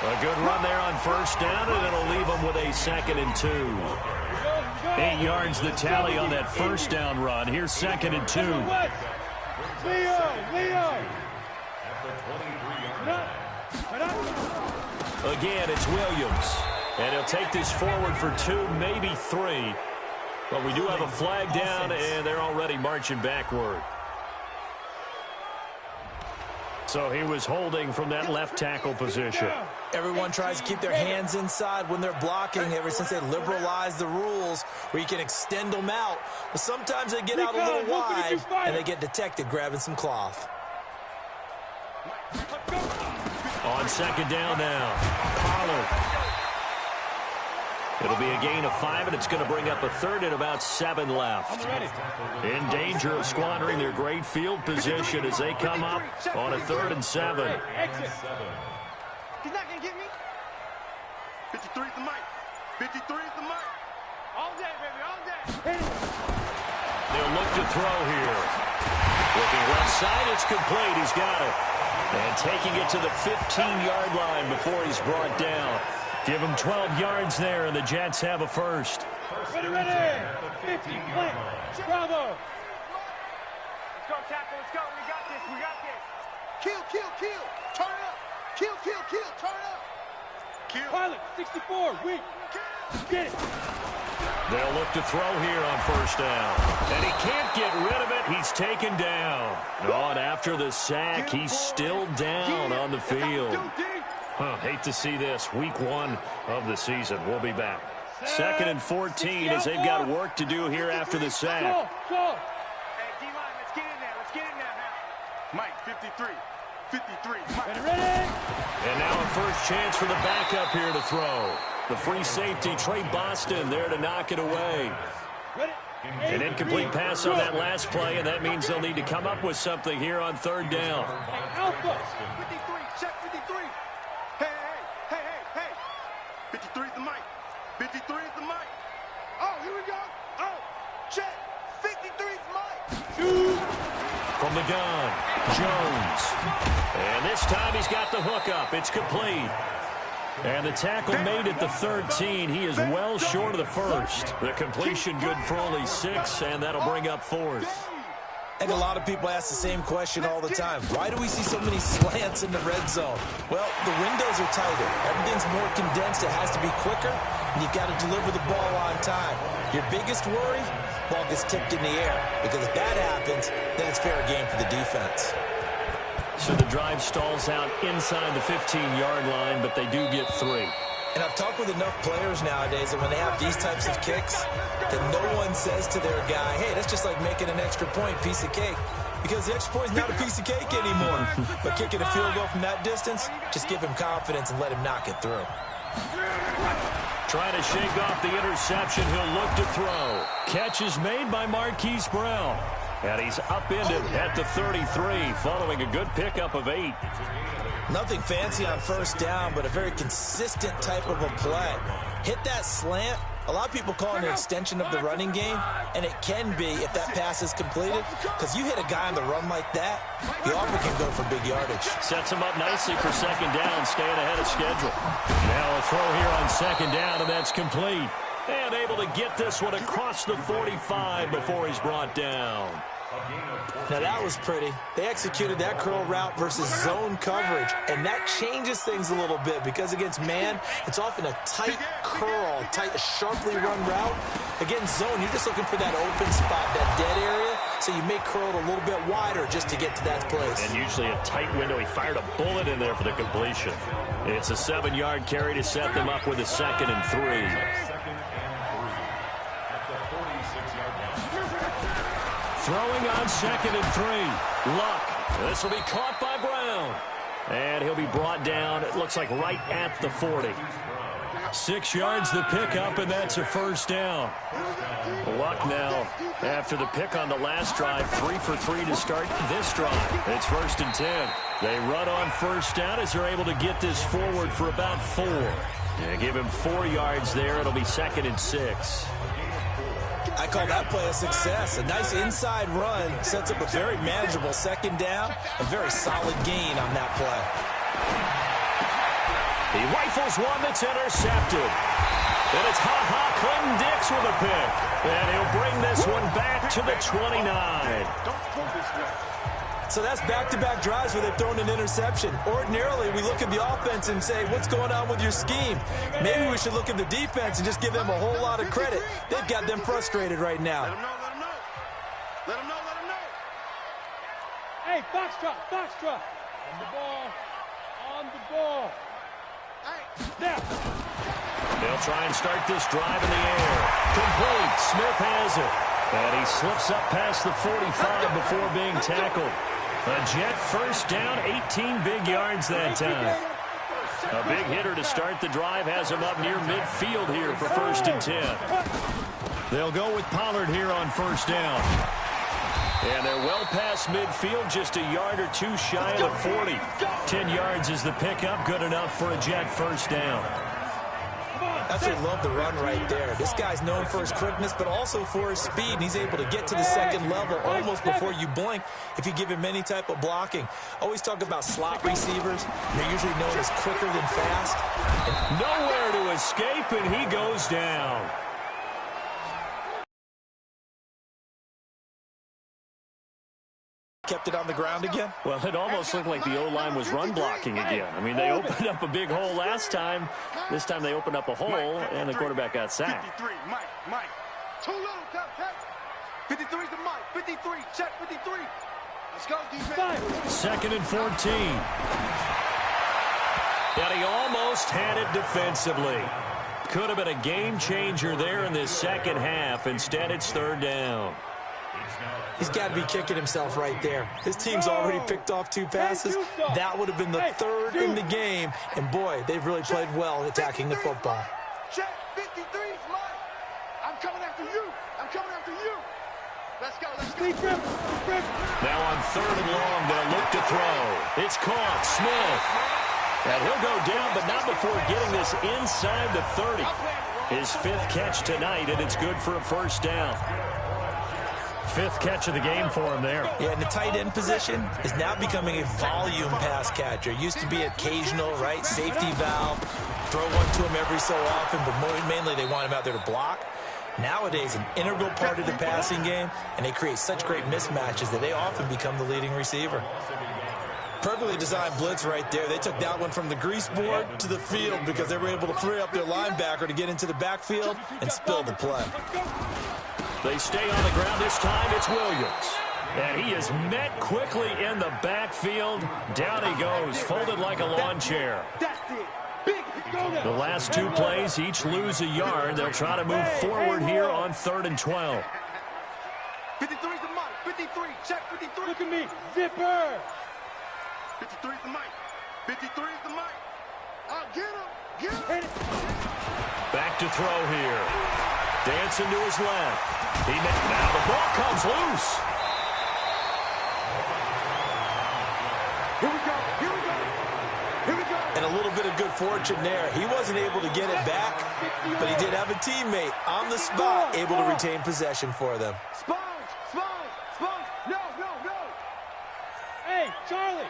A good run there on 1st down, and it'll leave them with a 2nd and 2. 8 yards the tally on that 1st down run. Here's 2nd and 2. Leo! Again, it's Williams. And he'll take this forward for 2, maybe 3. But we do have a flag down, and they're already marching backward. So he was holding from that left tackle position. Everyone tries to keep their hands inside when they're blocking ever since they liberalized the rules where you can extend them out. But sometimes they get out a little wide, and they get detected grabbing some cloth. On 2nd down now, Pollard. It'll be a gain of 5, and it's going to bring up a 3rd and about 7 left. In danger of squandering their great field position as they come up on a 3rd and 7. He's not going to get me. 53 is the mic. 53 is the mic. All day, baby, all day. They'll look to throw here. Looking left side, it's complete. He's got it. And taking it to the 15-yard line before he's brought down. Give him 12 yards there, and the Jets have a 1st. Ready. 50, plant. Bravo. Let's go, tackle. Let's go. We got this. We got this. Kill. Turn up. Kill. Turn up. Kill. Pilot, 64, weak. Get it. They'll look to throw here on 1st down. And he can't get rid of it. He's taken down. Oh, and after the sack, he's still down on the field. Hate to see this. Week 1 of the season. We'll be back. 2nd and 14 as they've got work to do here after the sack. Hey, D-line, let's get in there. Let's get in there now. Mike, 53. 53. Mike. Ready. And now a first chance for the backup here to throw. The free safety, Trey Boston, there to knock it away. An incomplete pass on that last play, and that means they'll need to come up with something here on 3rd down. Alpha. 53. Check 53. Hey. 53 is the mic. 53 is the mic. Oh, here we go. Oh, check. 53 is mic. From the gun, Jones. And this time he's got the hook up. It's complete. And the tackle made at the 13. He is well short of the 1st. The completion good for only 6, and that'll bring up 4th. I think a lot of people ask the same question all the time. Why do we see so many slants in the red zone? Well, the windows are tighter. Everything's more condensed. It has to be quicker, and you've got to deliver the ball on time. Your biggest worry? Ball gets tipped in the air, because if that happens, then it's fair game for the defense. So the drive stalls out inside the 15-yard line, but they do get 3. And I've talked with enough players nowadays that when they have these types of kicks, that no one says to their guy, hey, that's just like making an extra point, piece of cake. Because the extra point is not a piece of cake anymore. But kicking a field goal from that distance, just give him confidence and let him knock it through. Trying to shake off the interception. He'll look to throw. Catch is made by Marquise Brown. And he's upended at the 33, following a good pickup of 8. Nothing fancy on first down, but a very consistent type of a play. Hit that slant. A lot of people call it an extension of the running game, and it can be if that pass is completed, because you hit a guy on the run like that, he often can go for big yardage. Sets him up nicely for second down, staying ahead of schedule. Now a throw here on second down, and that's complete. And able to get this one across the 45 before he's brought down. Now that was pretty. They executed that curl route versus zone coverage, and that changes things a little bit because against man, it's often a tight curl, tight, sharply run route. Against zone, you're just looking for that open spot, that dead area, so you may curl it a little bit wider just to get to that place. And usually a tight window. He fired a bullet in there for the completion. It's a 7-yard carry to set them up with a 2nd and 3. Throwing on 2nd and 3. Luck. This will be caught by Brown. And he'll be brought down, it looks like right at the 40. 6 yards the pickup, and that's a first down. Luck now, after the pick on the last drive, 3 for 3 to start this drive. It's 1st and 10. They run on first down as they're able to get this forward for about 4. Give him 4 yards there. It'll be 2nd and 6. I call that play a success. A nice inside run sets up a very manageable second down. A very solid gain on that play. He rifles one that's intercepted. And it's Clinton-Dix with a pick. And he'll bring this one back to the 29. So that's back-to-back drives where they've thrown an interception. Ordinarily, we look at the offense and say, what's going on with your scheme? Maybe we should look at the defense and just give them a whole lot of credit. They've got them frustrated right now. Let them know, let them know. Let them know, let them know. Hey, foxtrot, foxtrot. On the ball, on the ball. Hey. Now. They'll try and start this drive in the air. Complete. Smith has it. And he slips up past the 45 before being tackled. A Jet first down, 18 big yards that time. A big hitter to start the drive has him up near midfield here for 1st and 10. They'll go with Pollard here on first down. And they're well past midfield, just a yard or 2 shy of the 40. 10 yards is the pickup, good enough for a Jet first down. Absolutely love the run right there. This guy's known for his quickness, but also for his speed. And he's able to get to the second level almost before you blink if you give him any type of blocking. Always talk about slot receivers. They're usually known as quicker than fast. Nowhere to escape, and he goes down. Kept it on the ground again? Well, it almost looked like the O-line was run blocking again. I mean, they opened up a big hole last time. This time they opened up a hole, and the quarterback got sacked. 53, Mike. Too little, tap. 53 to Mike. 53, check 53. Let's go, defense. 2nd and 14. And he almost had it defensively. Could have been a game changer there in this second half. Instead, it's 3rd down. He's got to be kicking himself right there. His team's already picked off 2 passes. That would have been the 3rd in the game. And, boy, they've really played well attacking the football. Check 53, Mike. I'm coming after you. Let's go. Now on 3rd and long, they'll look to throw. It's caught. Smith. And he'll go down, but not before getting this inside the 30. His 5th catch tonight, and it's good for a first down. 5th catch of the game for him there. Yeah, and the tight end position is now becoming a volume pass catcher. Used to be occasional, right? Safety valve. Throw one to him every so often, but mainly they want him out there to block. Nowadays, an integral part of the passing game, and they create such great mismatches that they often become the leading receiver. Perfectly designed blitz right there. They took that one from the grease board to the field because they were able to free up their linebacker to get into the backfield and spill the play. They stay on the ground this time. It's Williams. And he is met quickly in the backfield. Down he goes, folded like a lawn chair. The last two plays each lose a yard. They'll try to move forward here on 3rd and 12. 53's the mic. 53. Check 53. Look at me. Zipper. 53's the mic. 53's the mic. Get him. Get him. Back to throw here. Dancing to his left. Now the ball comes loose. Here we go. Here we go. Here we go. And a little bit of good fortune there. He wasn't able to get it back, but he did have a teammate on the spot able to retain possession for them. Sponge. No. Hey, Charlie.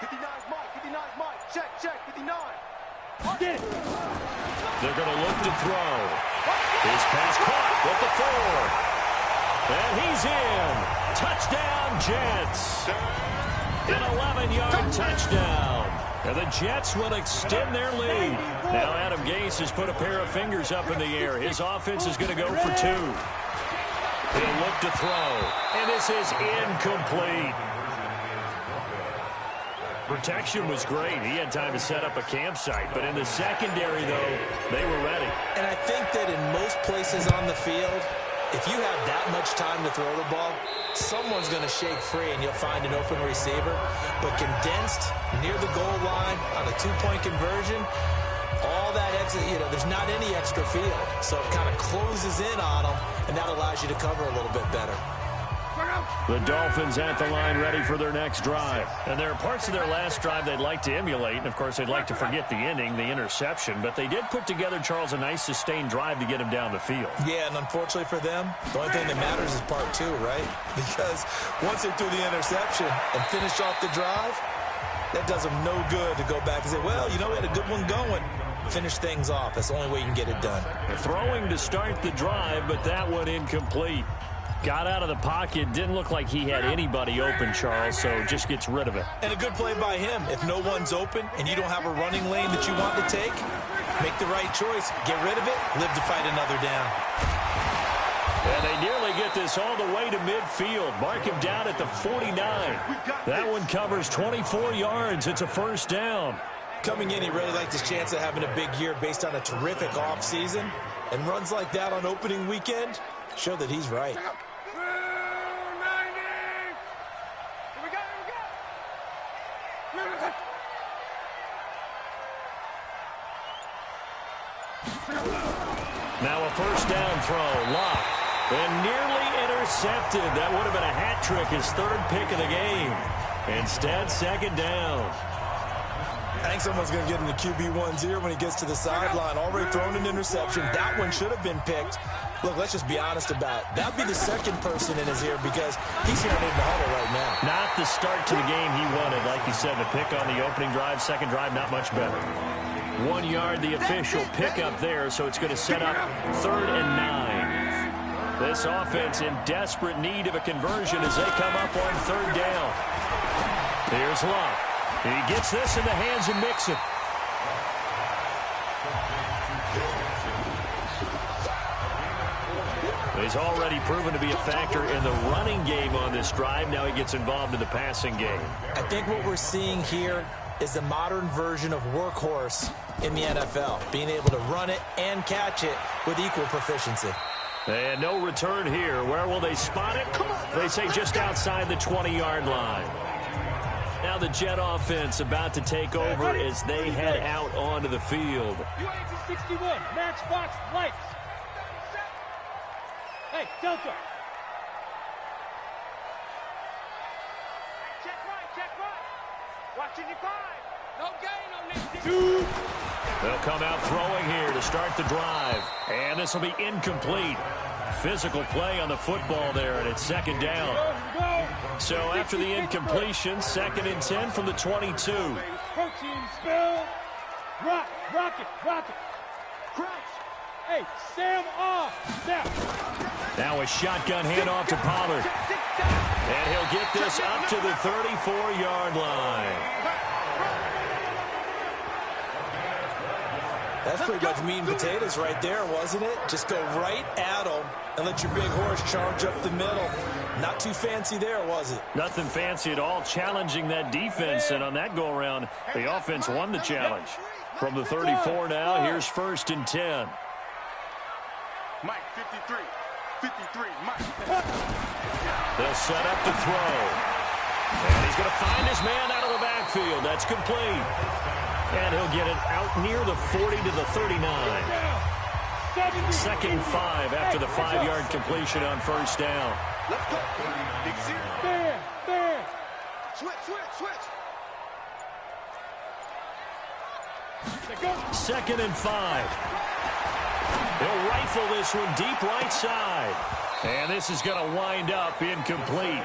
59's Mike. Check. 59. Get it. They're going to look to throw. His pass caught with the 4. And he's in. Touchdown, Jets. An 11-yard touchdown. And the Jets will extend their lead. Now Adam Gase has put a pair of fingers up in the air. His offense is going to go for 2. He'll look to throw. And this is incomplete. Protection was great. He had time to set up a campsite. But in the secondary, though, they were ready. And I think that in most places on the field, if you have that much time to throw the ball, someone's going to shake free and you'll find an open receiver. But condensed near the goal line on a 2-point conversion, all that exit, there's not any extra field. So it kind of closes in on them, and that allows you to cover a little bit better. The Dolphins at the line ready for their next drive. And there are parts of their last drive they'd like to emulate. And, of course, they'd like to forget the ending, the interception. But they did put together, Charles, a nice sustained drive to get him down the field. Yeah, and unfortunately for them, the only thing that matters is part 2, right? Because once they threw the interception and finished off the drive, that does them no good to go back and say, well, we had a good one going. Finish things off. That's the only way you can get it done. Throwing to start the drive, but that one incomplete. Got out of the pocket. Didn't look like he had anybody open, Charles, so just gets rid of it. And a good play by him. If no one's open and you don't have a running lane that you want to take, make the right choice. Get rid of it. Live to fight another down. And they nearly get this all the way to midfield. Mark him down at the 49. That one covers 24 yards. It's a first down. Coming in, he really liked his chance of having a big year based on a terrific offseason. And runs like that on opening weekend show that he's right. Now a first down throw, Locke, and nearly intercepted. That would have been a hat trick, his 3rd pick of the game. Instead, 2nd down. I think someone's going to get in the QB1's ear when he gets to the sideline. Already thrown an interception. That one should have been picked. Look, let's just be honest about it. That would be the second person in his ear because he's hearing it in the huddle right now. Not the start to the game he wanted. Like you said, the pick on the opening drive, second drive, not much better. 1 yard, the official pickup there, so it's going to set up 3rd and 9. This offense in desperate need of a conversion as they come up on 3rd down. Here's Locke. He gets this in the hands of Mixon. He's already proven to be a factor in the running game on this drive. Now he gets involved in the passing game. I think what we're seeing here is the modern version of workhorse in the NFL, being able to run it and catch it with equal proficiency. And no return here. Where will they spot it? They say just outside the 20-yard line. Now the Jet offense about to take over as they head out onto the field. UH 61, matchbox lights. Hey, Delta. Check right. Watching your 5. No gain on this. 2. They'll come out throwing here to start the drive. And this will be incomplete. Physical play on the football there, and it's 2nd down. So after the incompletion, 2nd and 10 from the 22. Protein spill. Rock it. Crouch. Hey, Sam off. Now a shotgun handoff to Pollard. And he'll get this up to the 34-yard line. That's pretty much meat and potatoes right there, wasn't it? Just go right at them and let your big horse charge up the middle. Not too fancy there, was it? Nothing fancy at all, challenging that defense. And on that go-around, the offense won the challenge. From the 34 now, here's 1st and 10. Mike, 53. 53, Mike. They'll set up to throw. And he's going to find his man out of the backfield. That's complete. And he'll get it out near the 40 to the 39. 2nd and 5 after the 5-yard completion on 1st down. Let's go. Big zero. Man. Switch. 2nd and 5. He'll rifle this one deep right side. And this is going to wind up incomplete.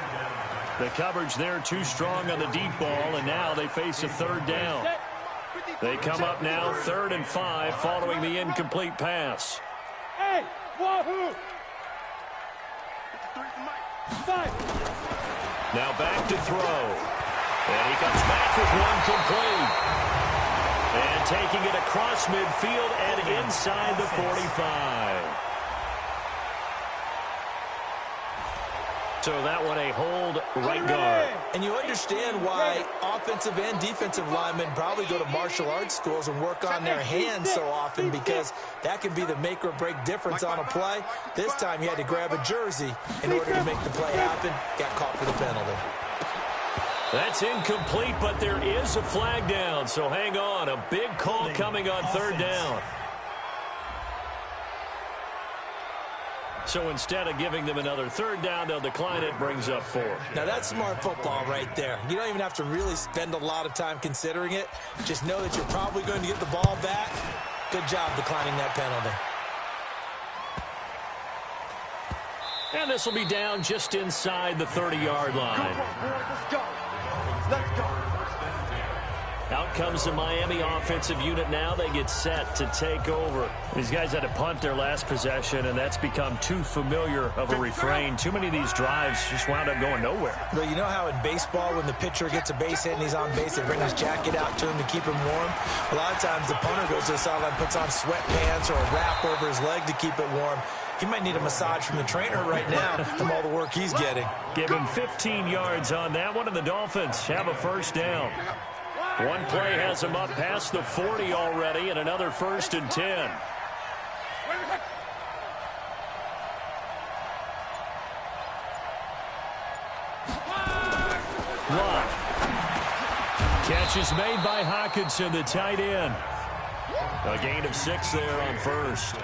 The coverage there too strong on the deep ball, and now they face a 3rd down. They come up now 3rd and 5 following the incomplete pass. Hey, wahoo! 53 for Mike. 5. Now back to throw. And he comes back with one complete. And taking it across midfield and inside the 45. So that one a hold right guard. And you understand why offensive and defensive linemen probably go to martial arts schools and work on their hands so often, because that can be the make or break difference on a play. This time he had to grab a jersey in order to make the play happen. Got caught for the penalty. That's incomplete, but there is a flag down, so hang on. A big call coming on 3rd down. So instead of giving them another 3rd down, they'll decline it, brings up 4. Now that's smart football right there. You don't even have to really spend a lot of time considering it. Just know that you're probably going to get the ball back. Good job declining that penalty. And this will be down just inside the 30-yard line. Let's go. Out comes the Miami offensive unit now. They get set to take over. These guys had to punt their last possession, and that's become too familiar of a refrain. Too many of these drives just wound up going nowhere. Well, you know how in baseball, when the pitcher gets a base hit and he's on base, they bring his jacket out to him to keep him warm? A lot of times the punter goes to the sideline, puts on sweatpants or a wrap over his leg to keep it warm. He might need a massage from the trainer right now from all the work he's getting. Give him 15 yards on that one, and the Dolphins have a 1st down. One play has them up past the 40 already, and another 1st and 10. Love. Catch is made by Hawkinson, the tight end. A gain of 6 there on 1st.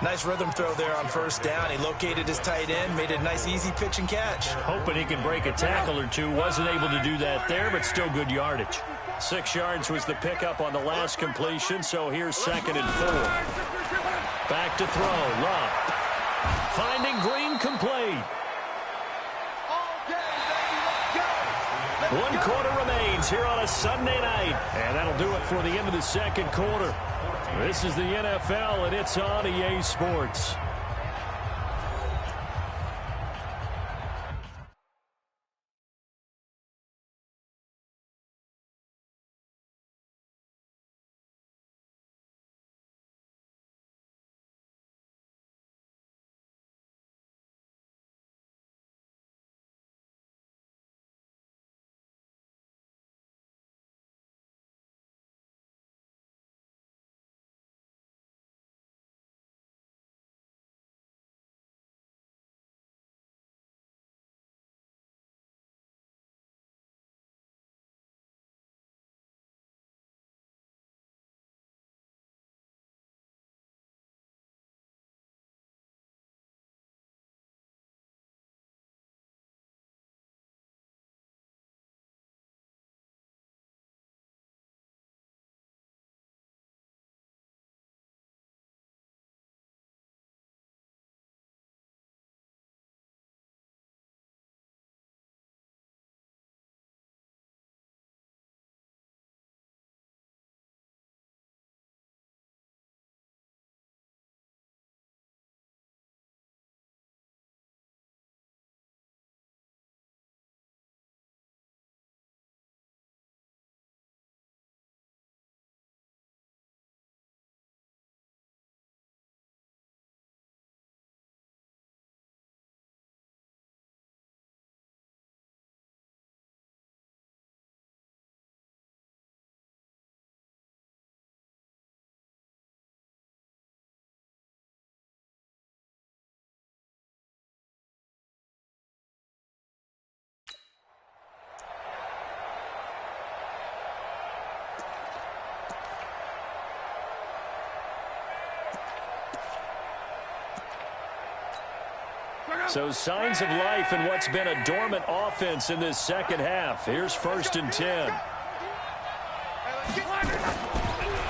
Nice rhythm throw there on 1st down. He located his tight end, made it a nice, easy pitch and catch. Hoping he can break a tackle or two. Wasn't able to do that there, but still good yardage. 6 yards was the pickup on the last completion, so here's 2nd and 4. Back to throw. Love. Finding Green complete. 1 quarter remains here on a Sunday night. And that'll do it for the end of the 2nd quarter. This is the NFL, and it's on EA Sports. So signs of life in what's been a dormant offense in this second half. Here's 1st and 10.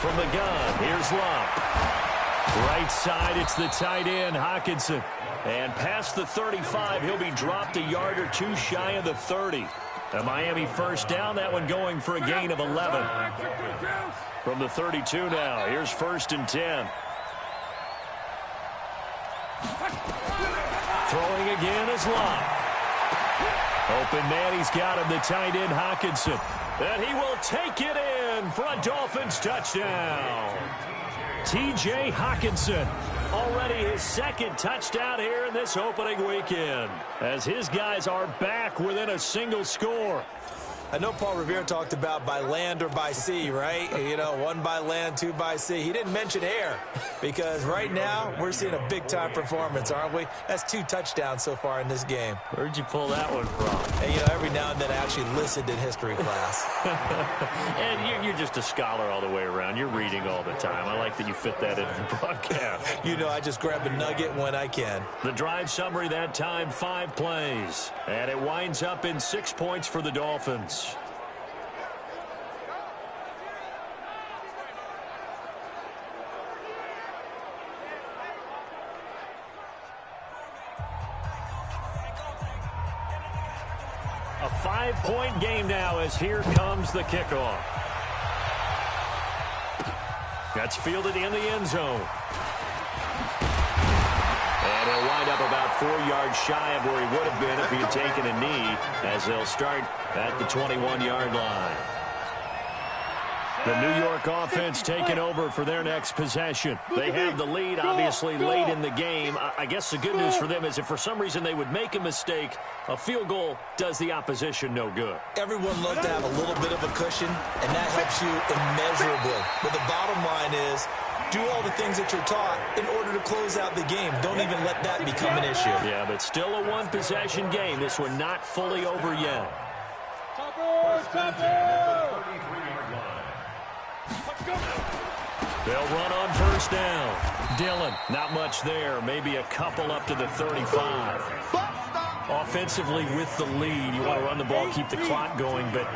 From the gun, here's Love. Right side, it's the tight end, Hockenson. And past the 35, he'll be dropped a yard or two shy of the 30. A Miami first down, that one going for a gain of 11. From the 32 now, here's 1st and 10. Throwing again is Love. Open man, he's got him, the tight end, Hockenson. And he will take it in for a Dolphins touchdown. T.J. Hockenson, already his 2nd touchdown here in this opening weekend, as his guys are back within a single score. I know Paul Revere talked about by land or by sea, right? You know, 1 by land, 2 by sea. He didn't mention air because right now we're seeing a big-time performance, aren't we? That's 2 touchdowns so far in this game. Where'd you pull that one from? And, you know, every now and then I actually listened in history class. And you're just a scholar all the way around. You're reading all the time. I like that you fit that into the broadcast. You know, I just grab a nugget when I can. The drive summary that time, 5 plays. And it winds up in 6 points for the Dolphins. A 5-point game now as here comes the kickoff. That's fielded in the end zone. And he'll wind up about 4 yards shy of where he would have been if he had taken a knee, as they'll start at the 21-yard line. The New York offense taking over for their next possession. They have the lead, obviously, late in the game. I guess the good news for them is if for some reason they would make a mistake, a field goal does the opposition no good. Everyone loves to have a little bit of a cushion, and that helps you immeasurably. But the bottom line is, do all the things that you're taught in order to close out the game. Don't even let that become an issue. Yeah, but still a 1-possession game. This one not fully over yet. They'll run on 1st down. Dillon, not much there. Maybe a couple up to the 35. Offensively with the lead, you want to run the ball, keep the clock going, but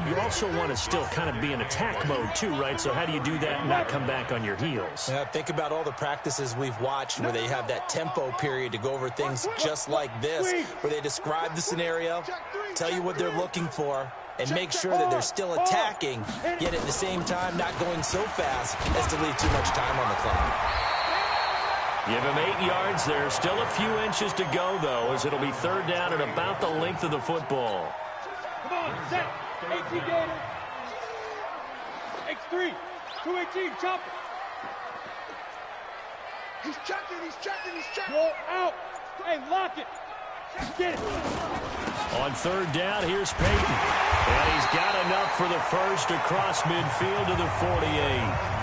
you also want to still kind of be in attack mode too, right? So how do you do that and not come back on your heels? Yeah, think about all the practices we've watched where they have that tempo period to go over things just like this, where they describe the scenario, tell you what they're looking for, and make sure that they're still attacking, yet at the same time not going so fast as to leave too much time on the clock. Give him 8 yards. There's still a few inches to go, though, as it'll be 3rd down and about the length of the football. Come on, set. 18 Gator. X3. 218, chop it. He's checking, he's checking, he's checking. Go out. Hey, lock it. Get it. On 3rd down, here's Peyton. And he's got enough for the first across midfield to the 48.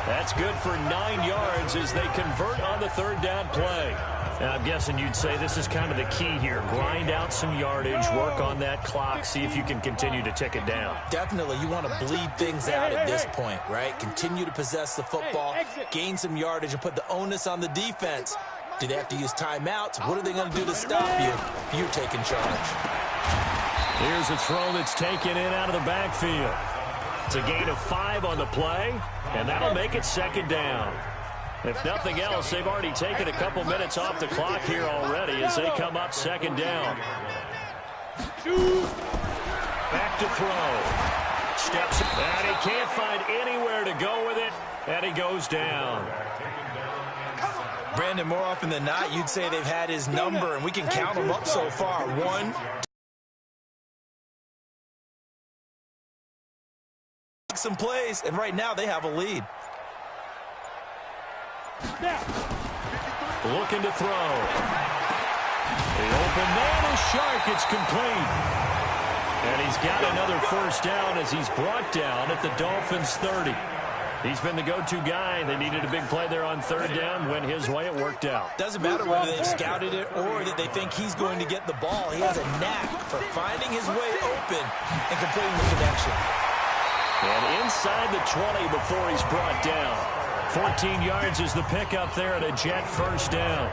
That's good for 9 yards as they convert on the 3rd down play. And I'm guessing you'd say this is kind of the key here. Grind out some yardage, work on that clock, see if you can continue to tick it down. Definitely, you want to bleed things out at this point, right? Continue to possess the football, gain some yardage, and put the onus on the defense. Do they have to use timeouts? What are they going to do to stop you? You taking charge. Here's a throw that's taken in out of the backfield. It's a gain of 5 on the play, and that'll make it 2nd down. If nothing else, they've already taken a couple minutes off the clock here already as they come up 2nd down. Back to throw. Steps, and he can't find anywhere to go with it, and he goes down. Brandon, more often than not, you'd say they've had his number, and we can count them up so far. 1, some plays, and right now they have a lead. Looking to throw. The open man is Shark. It's complete. And he's got another 1st down as he's brought down at the Dolphins' 30. He's been the go-to guy. They needed a big play there on 3rd down. Went his way. It worked out. Doesn't matter whether they've scouted it or that they think he's going to get the ball. He has a knack for finding his way open and completing the connection. And inside the 20 before he's brought down. 14 yards is the pickup there at a Jet 1st down.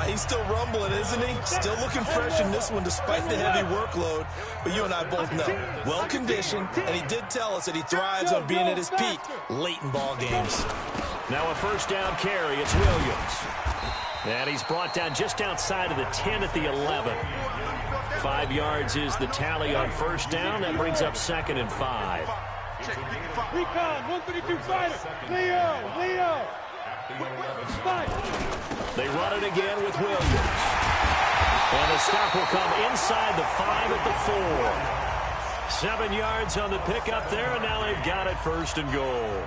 He's still rumbling, isn't he? Still looking fresh in this one despite the heavy workload. But you and I both know, well-conditioned, and he did tell us that he thrives on being at his peak late in ball games. Now a first down carry. It's Williams. And he's brought down just outside of the 10 at the 11. 5 yards is the tally on first down. That brings up 2nd and 5. Recon, 132 fighter. Leo. They run it again with Williams. And the stop will come inside the 5 at the 4. 7 yards on the pickup there, and now they've got it 1st and goal.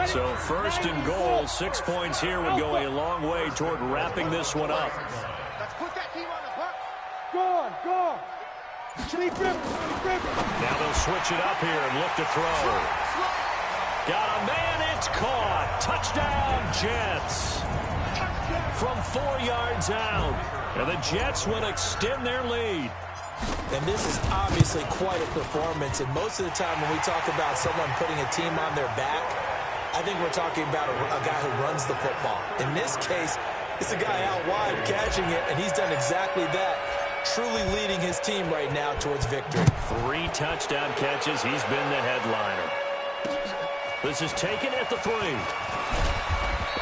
So 1st and goal, 6 points here would go a long way toward wrapping this one up. Let's put that team on the block. Go on. Now they'll switch it up here and look to throw. Got a man, it's caught. Touchdown, Jets. From 4 yards out. And the Jets will extend their lead. And this is obviously quite a performance. And most of the time when we talk about someone putting a team on their back, I think we're talking about a guy who runs the football. In this case, it's a guy out wide catching it, and he's done exactly that. Truly leading his team right now towards victory. 3 touchdown catches. He's been the headliner. This is taken at the 3.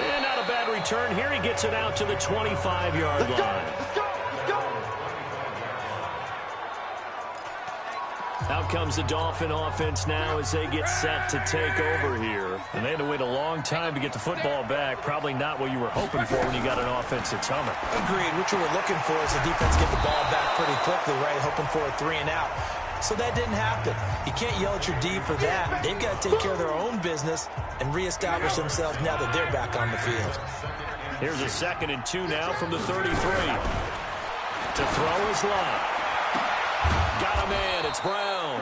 And not a bad return here. He gets it out to the 25-yard line. Let's go. Out comes the Dolphin offense now as they get set to take over here. And they had to wait a long time to get the football back. Probably not what you were hoping for when you got an offense that's humming. Agreed. What you were looking for is the defense get the ball back pretty quickly, right? Hoping for a 3 and out. So that didn't happen. You can't yell at your D for that. They've got to take care of their own business and reestablish themselves now that they're back on the field. Here's a 2nd and 2 now from the 33. To throw is Love. Got a man, it's Brown.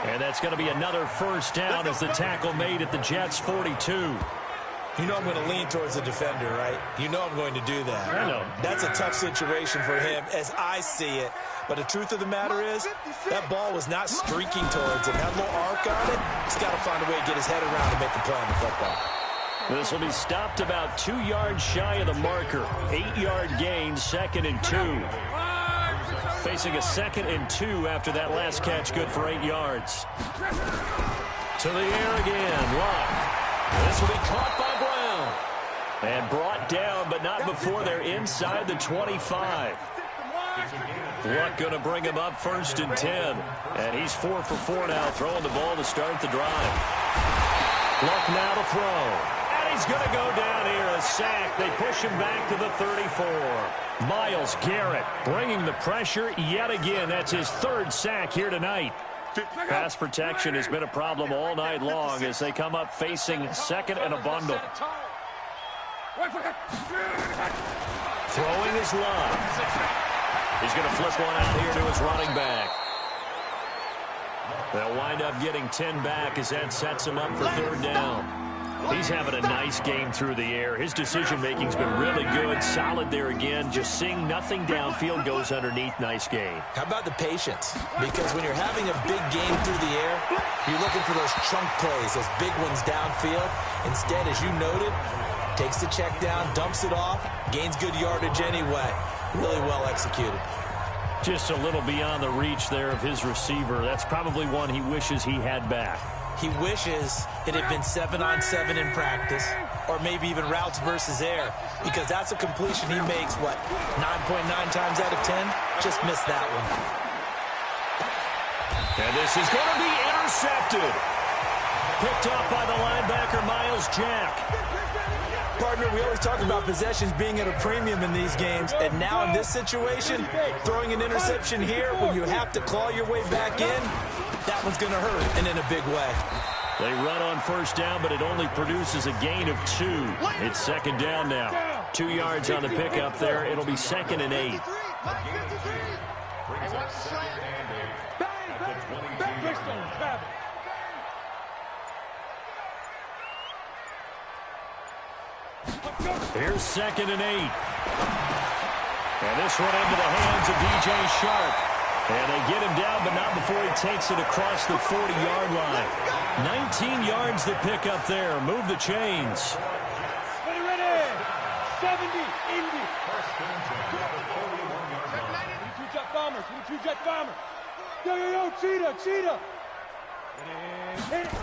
And that's going to be another first down as the tackle made at the Jets' 42. You know I'm going to lean towards the defender, right? You know I'm going to do that. I know. That's a tough situation for him as I see it. But the truth of the matter is, that ball was not streaking towards him. Had a little arc on it. He's got to find a way to get his head around and make a play on the football. This will be stopped about 2 yards shy of the marker. 8-yard gain, 2nd and 2. Facing a 2nd and 2 after that last catch, good for 8 yards. To the air again, Luck. This will be caught by Brown. And brought down, but not before they're inside the 25. Luck going to bring him up 1st and 10. And he's 4 for 4 now, throwing the ball to start the drive. Luck now to throw. He's going to go down here, a sack. They push him back to the 34. Myles Garrett bringing the pressure yet again. That's his 3rd sack here tonight. Pass protection has been a problem all night long as they come up facing 2nd and a bundle. Throwing is Love. He's going to flip one out here to his running back. They'll wind up getting 10 back as that sets him up for 3rd down. He's having a nice game through the air. His decision-making's been really good. Solid there again. Just seeing nothing downfield, goes underneath. Nice game. How about the patience? Because when you're having a big game through the air, you're looking for those chunk plays, those big ones downfield. Instead, as you noted, takes the check down, dumps it off, gains good yardage anyway. Really well executed. Just a little beyond the reach there of his receiver. That's probably one he wishes he had back. He wishes it had been 7-on-7 in practice, or maybe even routes versus air, because that's a completion he makes, 9.9 times out of 10? Just missed that one. And this is going to be intercepted. Picked up by the linebacker, Myles Jack. Partner, we always talk about possessions being at a premium in these games, and now in this situation, throwing an interception here when you have to claw your way back in, that one's going to hurt, and in a big way. They run on first down, but it only produces a gain of 2. It's 2nd down now. 2 yards on the pickup there. It'll be 2nd and 8. Here's 2nd and 8. And this one into the hands of DJ Shark. And they get him down, but not before he takes it across the 40-yard line. 19 yards to pick up there. Move the chains. 70, Indy. 22 jet bombers, 22 jet bombers. Yo, cheetah, cheetah. Hit it.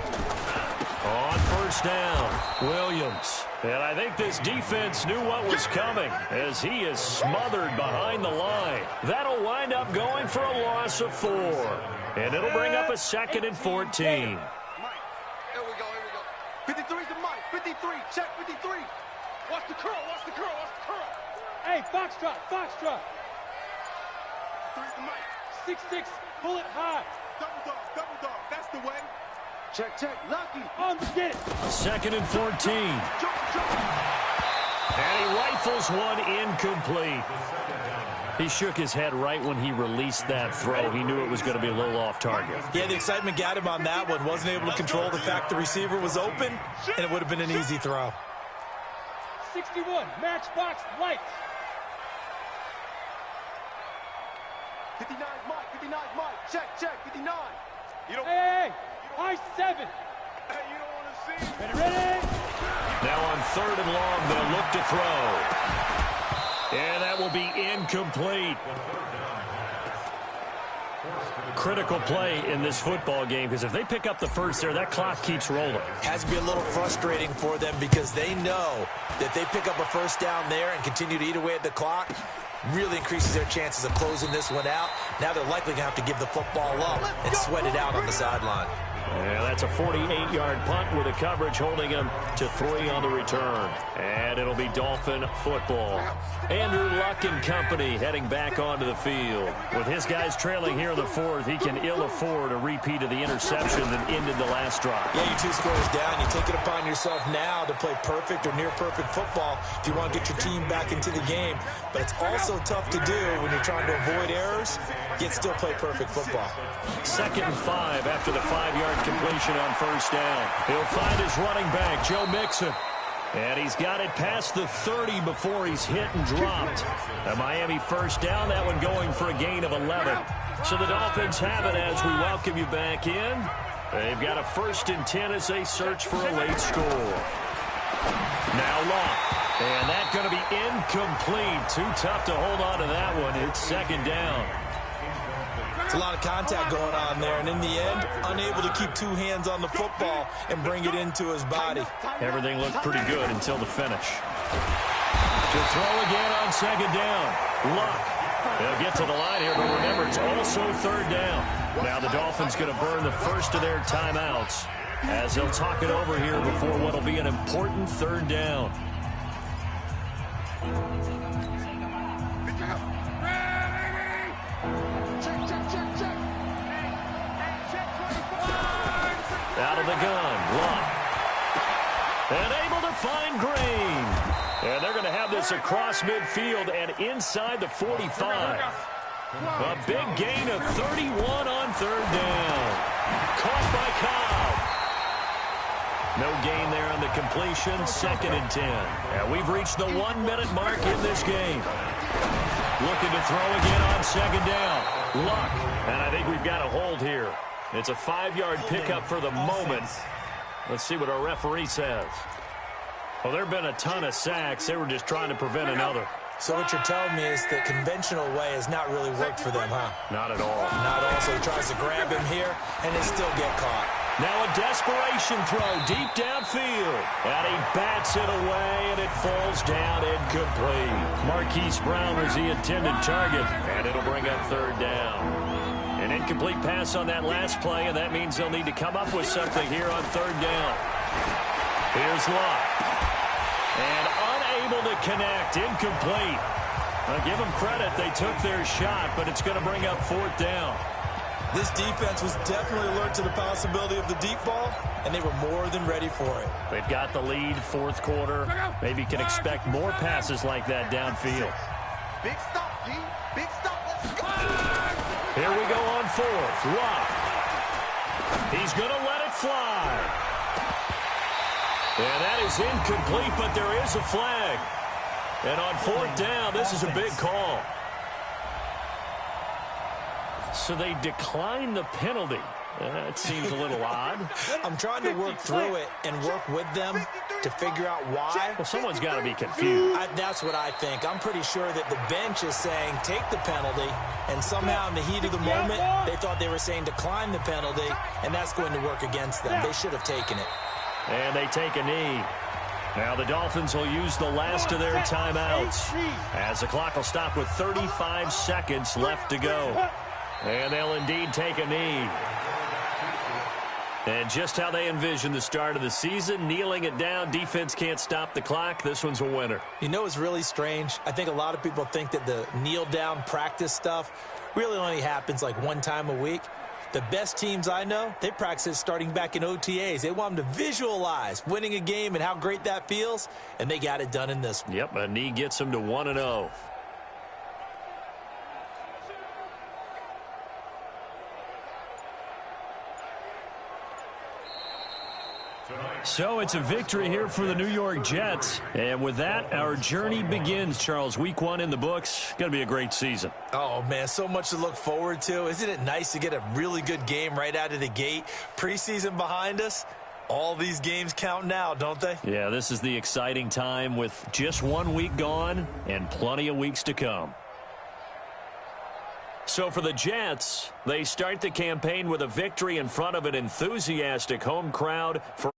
On first down, Williams. And I think this defense knew what was coming as he is smothered behind the line. That'll wind up going for a loss of 4. And it'll bring up a 2nd and 14. Mike, here we go. 53's the Mike. 53, check 53. Watch the curl. Hey, Foxtrot. 3's the Mike. 6'6", bullet high. Double dog, that's the way. Check, Lucky. Get it. 2nd and 14. Jump. And he rifles one incomplete. He shook his head right when he released that throw. He knew it was going to be a little off target. Yeah, the excitement got him on that one. Wasn't able to control the fact the receiver was open, and it would have been an easy throw. 61, matchbox lights. 59's Mike. Check, 59. You don't. Hey, high 7. Hey, you don't want to see. Ready? Now on 3rd and long, they'll look to throw. And that will be incomplete. Critical play in this football game, because if they pick up the first there, that clock keeps rolling. Has to be a little frustrating for them because they know that they pick up a first down there and continue to eat away at the clock, really increases their chances of closing this one out. Now they're likely going to have to give the football up and sweat it out on the sideline. Yeah, that's a 48-yard punt with a coverage holding him to 3 on the return. And it'll be Dolphin football. Andrew Luck and company heading back onto the field. With his guys trailing here in the 4th, he can ill afford a repeat of the interception that ended the last drive. Yeah, you're 2 scores down. You take it upon yourself now to play perfect or near-perfect football if you want to get your team back into the game. But it's also tough to do when you're trying to avoid errors, yet still play perfect football. 2nd and 5 after the 5-yard completion on first down. He'll find his running back, Joe Mixon. And he's got it past the 30 before he's hit and dropped. A Miami first down, that one going for a gain of 11. So the Dolphins have it as we welcome you back in. They've got a 1st and 10 as they search for a late score. Now Luck. And that's going to be incomplete. Too tough to hold on to that one. It's 2nd down. It's a lot of contact going on there, and in the end, unable to keep 2 hands on the football and bring it into his body. Everything looked pretty good until the finish. To throw again on 2nd down. Luck. They'll get to the line here, but remember, it's also 3rd down. Now the Dolphins going to burn the first of their timeouts as they'll talk it over here before what will be an important 3rd down. Out of the gun, Luck. And able to find Green. And they're going to have this across midfield and inside the 45. A big gain of 31 on 3rd down. Caught by Cobb. No gain there on the completion, 2nd and 10. And we've reached the 1-minute mark in this game. Looking to throw again on 2nd down. Luck. And I think we've got a hold here. It's a 5-yard pickup for the moment. Let's see what our referee says. Well, there have been a ton of sacks. They were just trying to prevent another. So what you're telling me is the conventional way has not really worked for them, huh? Not at all. Not at all. So he tries to grab him here, and they still get caught. Now a desperation throw deep downfield. And he bats it away, and it falls down incomplete. Marquise Brown was the intended target, and it'll bring up 3rd down. An incomplete pass on that last play, and that means they'll need to come up with something here on 3rd down. Here's Luck. And unable to connect. Incomplete. I'll give them credit. They took their shot, but it's going to bring up 4th down. This defense was definitely alert to the possibility of the deep ball, and they were more than ready for it. They've got the lead, 4th quarter. Maybe you can expect more passes like that downfield. Big stop, D. Big stop. Let's go. Here we go on 4th. Luck. He's going to let it fly. And that is incomplete, but there is a flag. And on 4th down, this is a big call. So they decline the penalty. That seems a little odd. I'm trying to work through it and work with them to figure out why. Well, someone's got to be confused. That's what I think. I'm pretty sure that the bench is saying take the penalty, and somehow in the heat of the moment, they thought they were saying decline the penalty, and that's going to work against them. They should have taken it. And they take a knee. Now the Dolphins will use the last of their timeouts as the clock will stop with 35 seconds left to go. And they'll indeed take a knee. And just how they envision the start of the season, kneeling it down, defense can't stop the clock. This one's a winner. You know what's really strange? I think a lot of people think that the kneel-down practice stuff really only happens like one time a week. The best teams I know, they practice it starting back in OTAs. They want them to visualize winning a game and how great that feels, and they got it done in this one. Yep, a knee gets them to 1-0. So it's a victory here for the New York Jets. And with that, our journey begins, Charles. Week 1 in the books. Going to be a great season. Oh, man, so much to look forward to. Isn't it nice to get a really good game right out of the gate? Preseason behind us. All these games count now, don't they? Yeah, this is the exciting time with just 1 week gone and plenty of weeks to come. So for the Jets, they start the campaign with a victory in front of an enthusiastic home crowd for